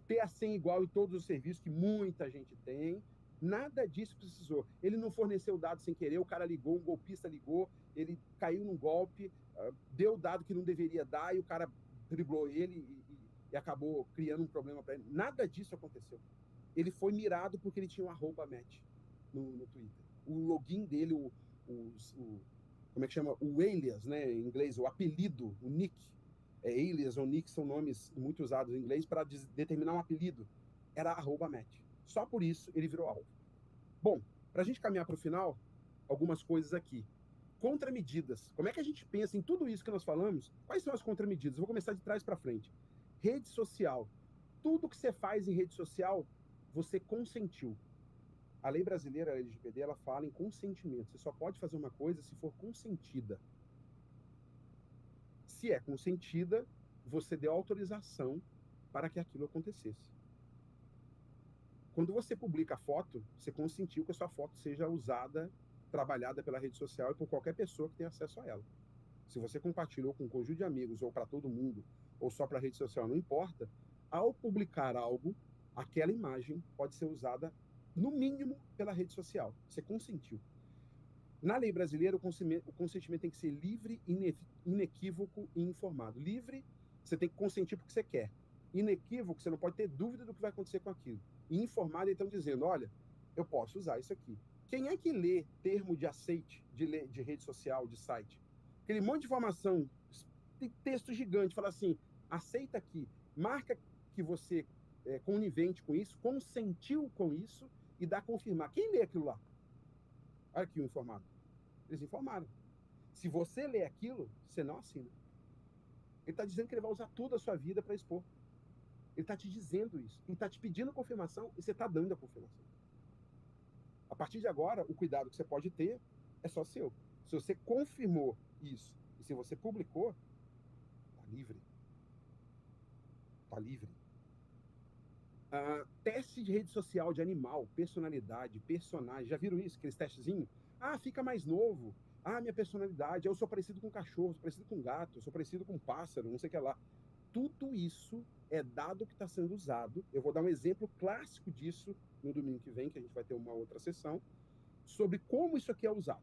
ter a senha igual em todos os serviços que muita gente tem. Nada disso precisou. Ele não forneceu dados sem querer, o cara ligou, um golpista ligou, ele caiu num golpe, deu dado que não deveria dar e o cara driblou ele e acabou criando um problema para ele. Nada disso aconteceu. ele foi mirado porque ele tinha um @match no Twitter. O login dele, como é que chama? O alias, né, em inglês, o apelido, o nick. Alias ou nick são nomes muito usados em inglês para determinar um apelido. Era @match. Só por isso ele virou alvo. Bom, para a gente caminhar para o final, algumas coisas aqui. Contramedidas. Como é que a gente pensa em tudo isso que nós falamos? Quais são as contramedidas? Eu vou começar de trás para frente. Rede social. Tudo que você faz em rede social, você consentiu. A lei brasileira, a LGPD, ela fala em consentimento. Você só pode fazer uma coisa se for consentida. Se é consentida, você deu autorização para que aquilo acontecesse. Quando você publica a foto, você consentiu que a sua foto seja usada, trabalhada pela rede social e por qualquer pessoa que tenha acesso a ela. Se você compartilhou com um conjunto de amigos ou para todo mundo, ou só para a rede social, não importa, ao publicar algo, aquela imagem pode ser usada, no mínimo, pela rede social. Você consentiu. Na lei brasileira, o consentimento tem que ser livre, inequívoco e informado. Livre, você tem que consentir porque você quer. Inequívoco, você não pode ter dúvida do que vai acontecer com aquilo. E informado, então, dizendo, olha, eu posso usar isso aqui. Quem é que lê termo de aceite de rede social, de site? Aquele monte de informação, tem texto gigante, fala assim, aceita aqui, marca que você é conivente com isso, consentiu com isso e dá a confirmar. Quem lê aquilo lá? Olha aqui o informado. Eles informaram. Se você lê aquilo, você não assina. Ele está dizendo que ele vai usar toda a sua vida para expor. Ele está te dizendo isso. Ele está te pedindo confirmação e você está dando a confirmação. A partir de agora, o cuidado que você pode ter é só seu. Se você confirmou isso e se você publicou, tá livre. Tá livre. Teste de rede social de animal, personalidade, personagem. Já viram isso? Aqueles testezinhos? Ah, fica mais novo. Ah, minha personalidade. Eu sou parecido com cachorro, sou parecido com gato, sou parecido com pássaro, não sei o que lá. Tudo isso é dado que está sendo usado. Eu vou dar um exemplo clássico disso no domingo que vem, que a gente vai ter uma outra sessão, sobre como isso aqui é usado.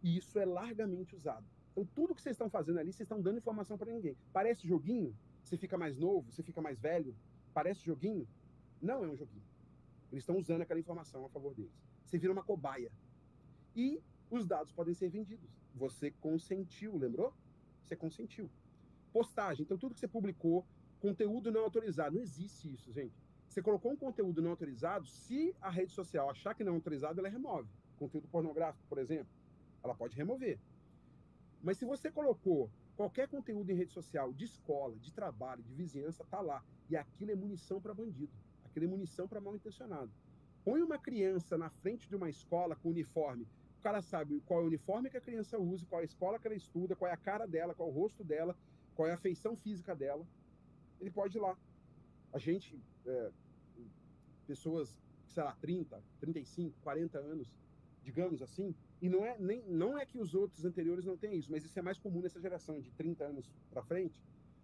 E isso é largamente usado. Então, tudo que vocês estão fazendo ali, vocês estão dando informação para ninguém. Parece joguinho? Você fica mais novo, você fica mais velho? Parece joguinho? Não é um joguinho. Eles estão usando aquela informação a favor deles. Você vira uma cobaia. E os dados podem ser vendidos. Você consentiu, lembrou? Você consentiu. Postagem. Então, tudo que você publicou, conteúdo não autorizado. Não existe isso, gente. Você colocou um conteúdo não autorizado, se a rede social achar que não é autorizado, ela remove. Conteúdo pornográfico, por exemplo, ela pode remover. Mas se você colocou qualquer conteúdo em rede social, de escola, de trabalho, de vizinhança, tá lá. E aquilo é munição para bandido. Aquilo é munição para mal intencionado. Põe uma criança na frente de uma escola com uniforme. O cara sabe qual é o uniforme que a criança usa, qual é a escola que ela estuda, qual é a cara dela, qual é o rosto dela, qual é a feição física dela. Ele pode ir lá. A gente, pessoas, sei lá, 30, 35, 40 anos, digamos assim, e não é que os outros anteriores não tenham isso, mas isso é mais comum nessa geração de 30 anos para frente.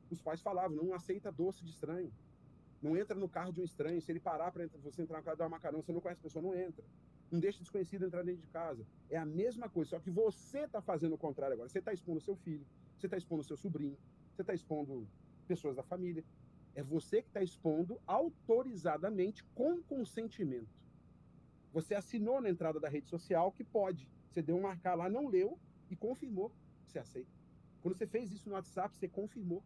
Os pais falavam, não aceita doce de estranho. Não entra no carro de um estranho. Se ele parar para você entrar no carro e dar uma carona, você não conhece a pessoa, não entra. Não deixa desconhecido entrar dentro de casa. É a mesma coisa, só que você está fazendo o contrário agora. Você está expondo seu filho, você está expondo seu sobrinho, você está expondo pessoas da família. É você que está expondo autorizadamente, com consentimento. Você assinou na entrada da rede social que pode. Você deu um marcar lá, não leu e confirmou que você aceita. Quando você fez isso no WhatsApp, você confirmou.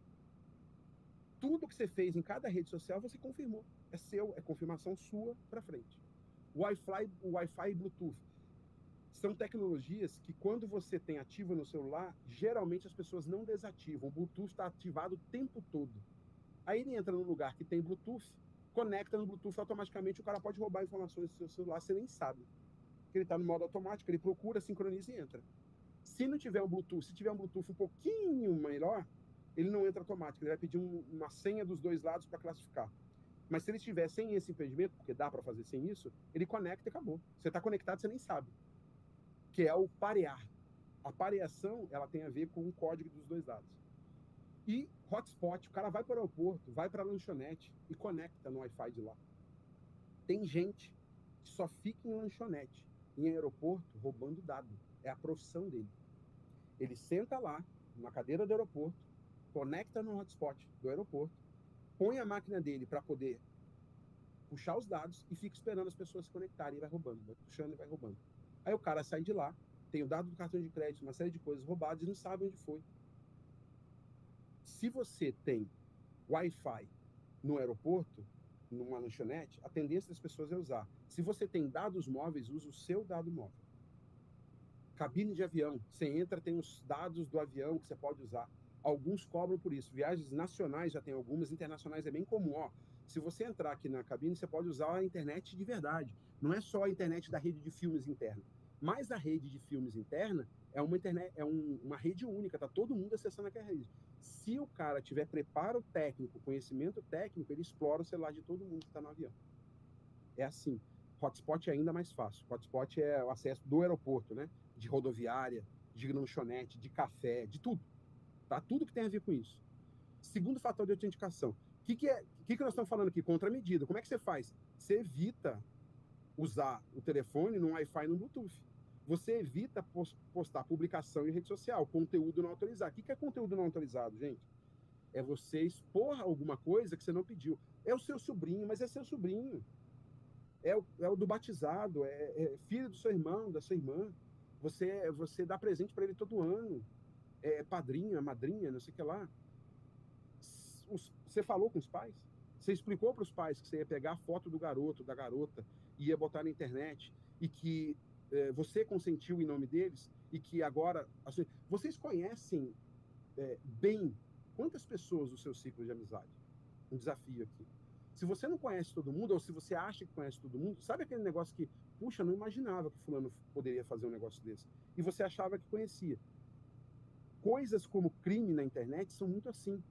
Tudo que você fez em cada rede social, você confirmou. É seu, é confirmação sua para frente. Wi-Fi e Bluetooth são tecnologias que, quando você tem ativo no celular, geralmente as pessoas não desativam. O Bluetooth está ativado o tempo todo. Aí ele entra num lugar que tem Bluetooth, conecta no Bluetooth automaticamente, o cara pode roubar informações do seu celular, você nem sabe. Porque ele está no modo automático, ele procura, sincroniza e entra. Se não tiver um Bluetooth, se tiver um Bluetooth um pouquinho melhor, ele não entra automático, ele vai pedir uma senha dos dois lados para classificar. Mas se ele estiver sem esse impedimento, porque dá para fazer sem isso, ele conecta e acabou. Você está conectado, você nem sabe. Que é o parear. A pareação, ela tem a ver com o código dos dois lados. E hotspot, o cara vai para o aeroporto, vai para a lanchonete e conecta no Wi-Fi de lá. Tem gente que só fica em lanchonete, em aeroporto, roubando dado. É a profissão dele. Ele senta lá, na cadeira do aeroporto, conecta no hotspot do aeroporto, põe a máquina dele para poder puxar os dados e fica esperando as pessoas se conectarem e vai roubando, vai puxando e vai roubando. Aí o cara sai de lá, tem o dado do cartão de crédito, uma série de coisas roubadas e não sabe onde foi. Se você tem Wi-Fi no aeroporto, numa lanchonete, a tendência das pessoas é usar. Se você tem dados móveis, use o seu dado móvel. Cabine de avião, você entra, tem os dados do avião que você pode usar. Alguns cobram por isso. Viagens nacionais já tem algumas, internacionais é bem comum. Ó, se você entrar aqui na cabine, você pode usar a internet de verdade. Não é só a internet da rede de filmes interna. Mas a rede de filmes interna é uma internet, uma rede única, tá todo mundo acessando aquela rede. Se o cara tiver preparo técnico, conhecimento técnico, ele explora o celular de todo mundo que está no avião. É assim. Hotspot é ainda mais fácil. Hotspot é o acesso do aeroporto, né? De rodoviária, de lanchonete, de café, de tudo. Tá? Tudo que tem a ver com isso. Segundo fator de autenticação. O que nós estamos falando aqui? Contramedida. Como é que você faz? Você evita usar o telefone no Wi-Fi e no Bluetooth. Você evita postar publicação em rede social, conteúdo não autorizado. O que é conteúdo não autorizado, gente? É você expor alguma coisa que você não pediu. É o seu sobrinho, mas é seu sobrinho. É o do batizado, é filho do seu irmão, da sua irmã. Você dá presente para ele todo ano. É padrinho, é madrinha, não sei o que lá. Você falou com os pais? Você explicou para os pais que você ia pegar a foto do garoto, da garota, e ia botar na internet, e que você consentiu em nome deles, e que agora... Vocês conhecem bem quantas pessoas do seu ciclo de amizade? Um desafio aqui. Se você não conhece todo mundo, ou se você acha que conhece todo mundo, sabe aquele negócio que, puxa, não imaginava que fulano poderia fazer um negócio desse. E você achava que conhecia. Coisas como crime na internet são muito assim.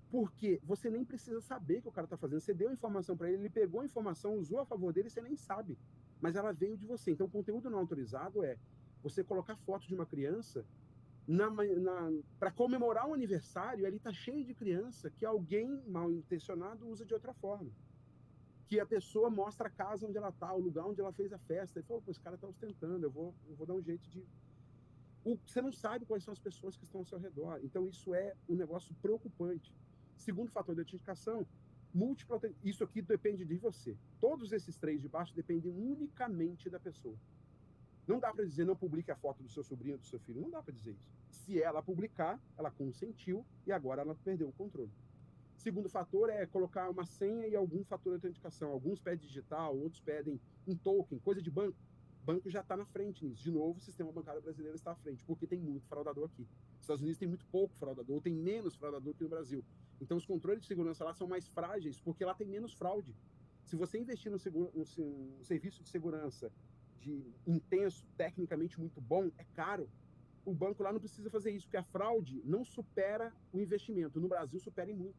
Porque você nem precisa saber o que o cara está fazendo. Você deu a informação para ele, ele pegou a informação, usou a favor dele, você nem sabe. Mas ela veio de você. Então, o conteúdo não autorizado é você colocar foto de uma criança para comemorar um aniversário, ele está cheio de criança que alguém mal intencionado usa de outra forma. Que a pessoa mostra a casa onde ela está, o lugar onde ela fez a festa, e fala, pô, esse cara está ostentando, eu vou dar um jeito de... Você não sabe quais são as pessoas que estão ao seu redor. Então, isso é um negócio preocupante. Segundo fator de autenticação, isso aqui depende de você. Todos esses três de baixo dependem unicamente da pessoa. Não dá para dizer não publique a foto do seu sobrinho ou do seu filho. Não dá para dizer isso. Se ela publicar, ela consentiu e agora ela perdeu o controle. Segundo fator é colocar uma senha e algum fator de autenticação. Alguns pedem digital, outros pedem um token, coisa de banco. O banco já está na frente nisso. De novo, o sistema bancário brasileiro está à frente, porque tem muito fraudador aqui. Os Estados Unidos tem muito pouco fraudador, ou tem menos fraudador que no Brasil. Então, os controles de segurança lá são mais frágeis, porque lá tem menos fraude. Se você investir num serviço de segurança intenso, tecnicamente muito bom, é caro. O banco lá não precisa fazer isso, porque a fraude não supera o investimento. No Brasil, supera em muito.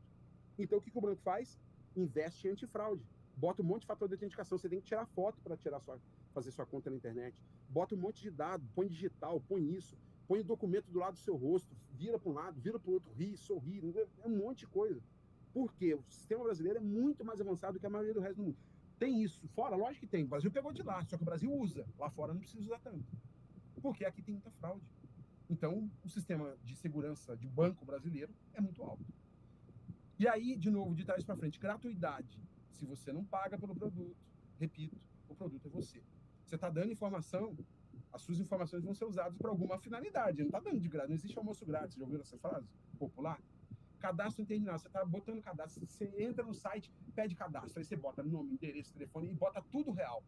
Então, o que o banco faz? Investe em antifraude. Bota um monte de fator de autenticação. Você tem que tirar foto para fazer sua conta na internet. Bota um monte de dado, põe digital, põe isso. Põe o documento do lado do seu rosto, vira para um lado, vira para o outro, ri, sorri. É um monte de coisa. Por quê? O sistema brasileiro é muito mais avançado que a maioria do resto do mundo. Tem isso. Fora, lógico que tem. O Brasil pegou de lá, só que o Brasil usa. Lá fora não precisa usar tanto. Porque aqui tem muita fraude. Então, o sistema de segurança de banco brasileiro é muito alto. E aí, de novo, de trás para frente, gratuidade. Se você não paga pelo produto, repito, o produto é você. Você está dando informação, as suas informações vão ser usadas para alguma finalidade. Não está dando de graça, não existe almoço grátis. Já ouviram essa frase popular? Cadastro interno, você está botando cadastro, você entra no site, pede cadastro, aí você bota nome, endereço, telefone e bota tudo real.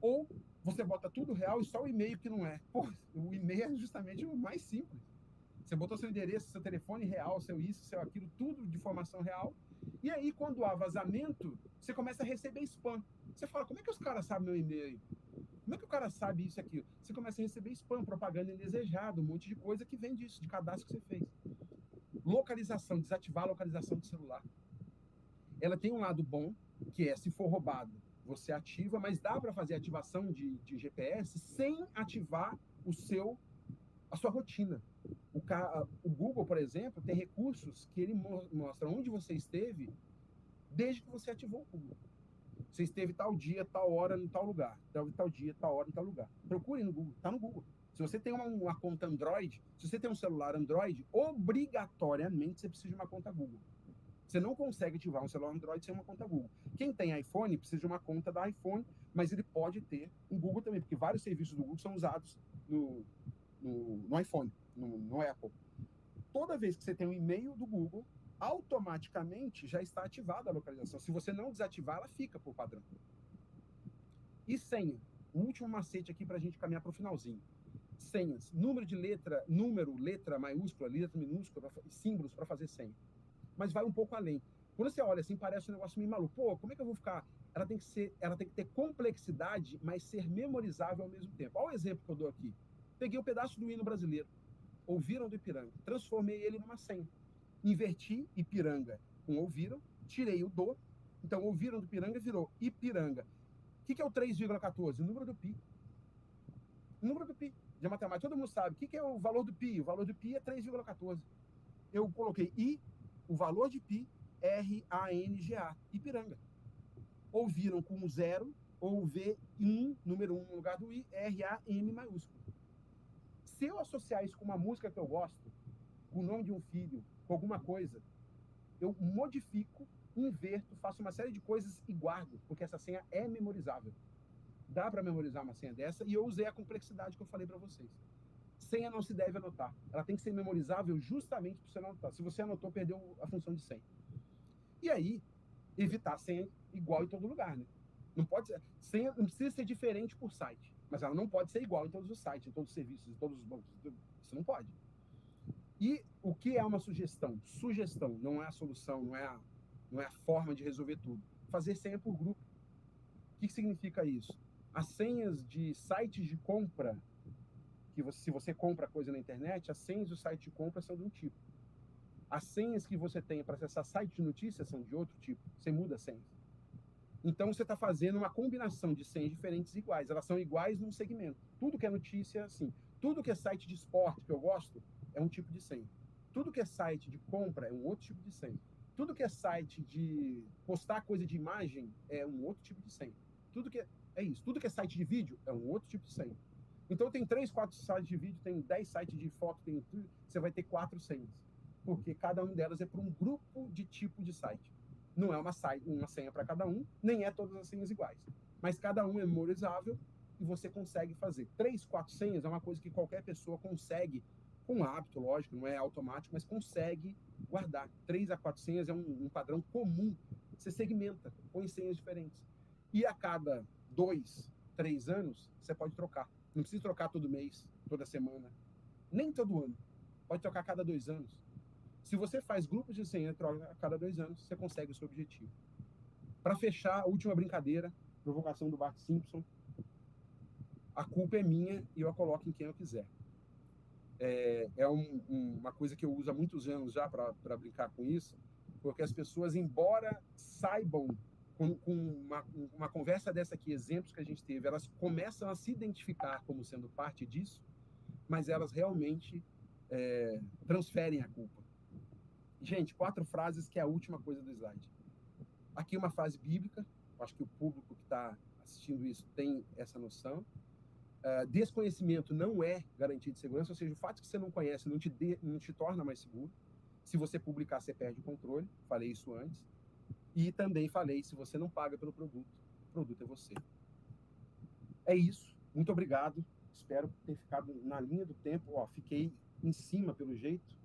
Ou você bota tudo real e só o e-mail que não é. Pô, o e-mail é justamente o mais simples. Você botou seu endereço, seu telefone real, seu isso, seu aquilo, tudo de informação real. E aí, quando há vazamento, você começa a receber spam. Você fala, como é que os caras sabem meu e-mail? Como é que o cara sabe isso e aquilo? Você começa a receber spam, propaganda indesejada, um monte de coisa que vem disso, de cadastro que você fez. Localização, desativar a localização do celular. Ela tem um lado bom, que é, se for roubado, você ativa, mas dá para fazer ativação de GPS sem ativar a sua rotina. O Google, por exemplo, tem recursos que ele mostra onde você esteve desde que você ativou o Google. Você esteve tal dia, tal hora, em tal lugar. Tal dia, tal hora, em tal lugar. Procure no Google, está no Google. Se você tem uma conta Android, se você tem um celular Android, obrigatoriamente você precisa de uma conta Google. Você não consegue ativar um celular Android sem uma conta Google. Quem tem iPhone precisa de uma conta da iPhone, mas ele pode ter um Google também, porque vários serviços do Google são usados no iPhone, no Apple. Toda vez que você tem um e-mail do Google, automaticamente já está ativada a localização. Se você não desativar, ela fica por padrão. E senha. O último macete aqui para a gente caminhar para o finalzinho. Senhas. Número, letra maiúscula, letra minúscula, símbolos para fazer senha. Mas vai um pouco além. Quando você olha assim, parece um negócio meio maluco. Pô, como é que eu vou ficar? Ela tem que ter complexidade, mas ser memorizável ao mesmo tempo. Olha o exemplo que eu dou aqui. Peguei um pedaço do hino brasileiro. Ouviram do Ipiranga. Transformei ele numa senha. Inverti Ipiranga com ouviram, tirei o do. Então, ouviram do Ipiranga virou Ipiranga. O que é o 3,14? O número do pi. O número do pi de matemática. Todo mundo sabe. O que é o valor do pi? O valor do pi é 3,14. Eu coloquei I, o valor de pi, R-A-N-G-A, Ipiranga. Ouviram com 0, ou V1, número 1 no lugar do I, R-A-M maiúsculo. Se eu associar isso com uma música que eu gosto, com o nome de um filho, com alguma coisa, eu modifico, inverto, faço uma série de coisas e guardo, porque essa senha é memorizável. Dá para memorizar uma senha dessa, e eu usei a complexidade que eu falei para vocês. Senha não se deve anotar. Ela tem que ser memorizável justamente para você não anotar. Se você anotou, perdeu a função de senha. E aí, evitar senha igual em todo lugar, né? Não pode ser, senha não precisa ser diferente por site, mas ela não pode ser igual em todos os sites, em todos os serviços, em todos os bancos. Isso não pode. E o que é uma sugestão? Sugestão não é a solução, não é a forma de resolver tudo. Fazer senha por grupo. O que significa isso? As senhas de sites de compra, que você, se você compra coisa na internet, as senhas do site de compra são de um tipo. As senhas que você tem para acessar site de notícias são de outro tipo. Você muda as senhas. Então, você está fazendo uma combinação de senhas diferentes e iguais. Elas são iguais num segmento. Tudo que é notícia, assim. Tudo que é site de esporte, que eu gosto, é um tipo de senha. Tudo que é site de compra é um outro tipo de senha. Tudo que é site de postar coisa de imagem é um outro tipo de senha. Tudo que é isso. Tudo que é site de vídeo é um outro tipo de senha. Então, tem 3, 4 sites de vídeo, tem 10 sites de foto, tem tudo. Você vai ter 4 senhas. Porque cada uma delas é para um grupo de tipo de site. Não é uma senha para cada um, nem é todas as senhas iguais. Mas cada um é memorizável e você consegue fazer. 3, 4 senhas é uma coisa que qualquer pessoa consegue, com hábito, lógico, não é automático, mas consegue guardar. 3 a 4 senhas é um padrão comum. Você segmenta, põe senhas diferentes. E a cada 2, 3 anos, você pode trocar. Não precisa trocar todo mês, toda semana, nem todo ano. Pode trocar a cada 2 anos. Se você faz grupos de senha a cada 2 anos, você consegue o seu objetivo. Para fechar, a última brincadeira, provocação do Bart Simpson. A culpa é minha e eu a coloco em quem eu quiser. Uma coisa que eu uso há muitos anos já para brincar com isso, porque as pessoas, embora saibam, com uma conversa dessa aqui, exemplos que a gente teve, elas começam a se identificar como sendo parte disso, mas elas realmente transferem a culpa. Gente, 4 frases que é a última coisa do slide. Aqui uma frase bíblica, acho que o público que está assistindo isso tem essa noção. Desconhecimento não é garantia de segurança, ou seja, o fato de que você não conhece não te torna mais seguro. Se você publicar, você perde o controle. Falei isso antes. E também falei, se você não paga pelo produto, o produto é você. É isso. Muito obrigado. Espero ter ficado na linha do tempo. Ó, fiquei em cima, pelo jeito.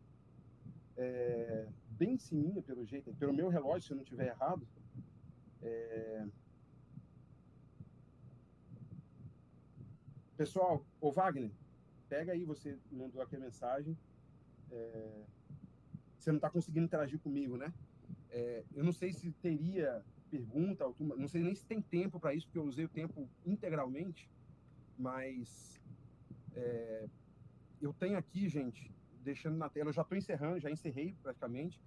Bem em cima, pelo jeito. Pelo meu relógio, se eu não estiver errado. Pessoal, ô Wagner, pega aí, você mandou aqui a mensagem. Você não está conseguindo interagir comigo, né? Eu não sei se teria pergunta, não sei nem se tem tempo para isso, porque eu usei o tempo integralmente, mas eu tenho aqui, gente, deixando na tela, eu já estou encerrando, já encerrei praticamente.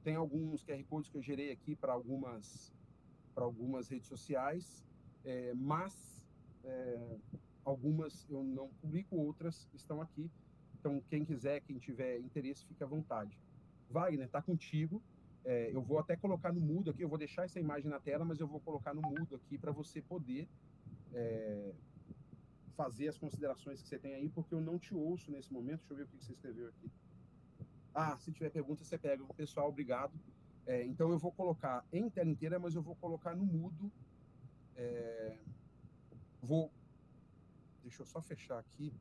Tem alguns QR Codes que eu gerei aqui para algumas redes sociais, mas algumas eu não publico, outras estão aqui. Então, quem quiser, quem tiver interesse, fique à vontade. Wagner, está contigo. Eu vou até colocar no mudo aqui, eu vou deixar essa imagem na tela, mas eu vou colocar no mudo aqui para você poder fazer as considerações que você tem aí, porque eu não te ouço nesse momento. Deixa eu ver o que você escreveu aqui. Se tiver pergunta, você pega. Pessoal, obrigado. Então eu vou colocar em tela inteira, mas eu vou colocar no mudo. Deixa eu só fechar aqui.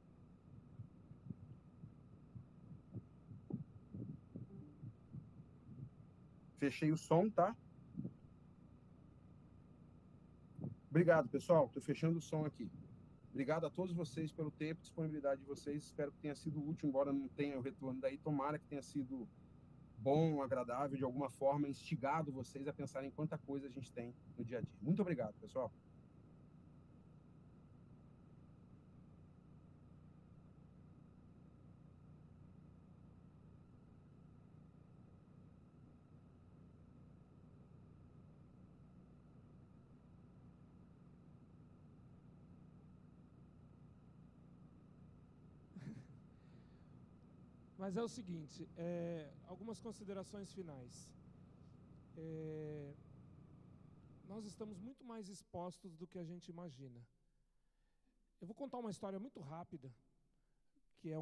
Fechei o som, tá? Obrigado, pessoal. Estou fechando o som aqui. Obrigado a todos vocês pelo tempo e disponibilidade de vocês. Espero que tenha sido útil, embora não tenha o retorno daí. Tomara que tenha sido bom, agradável, de alguma forma, instigado vocês a pensarem em quanta coisa a gente tem no dia a dia. Muito obrigado, pessoal. Mas é o seguinte, algumas considerações finais. Nós estamos muito mais expostos do que a gente imagina. Eu vou contar uma história muito rápida,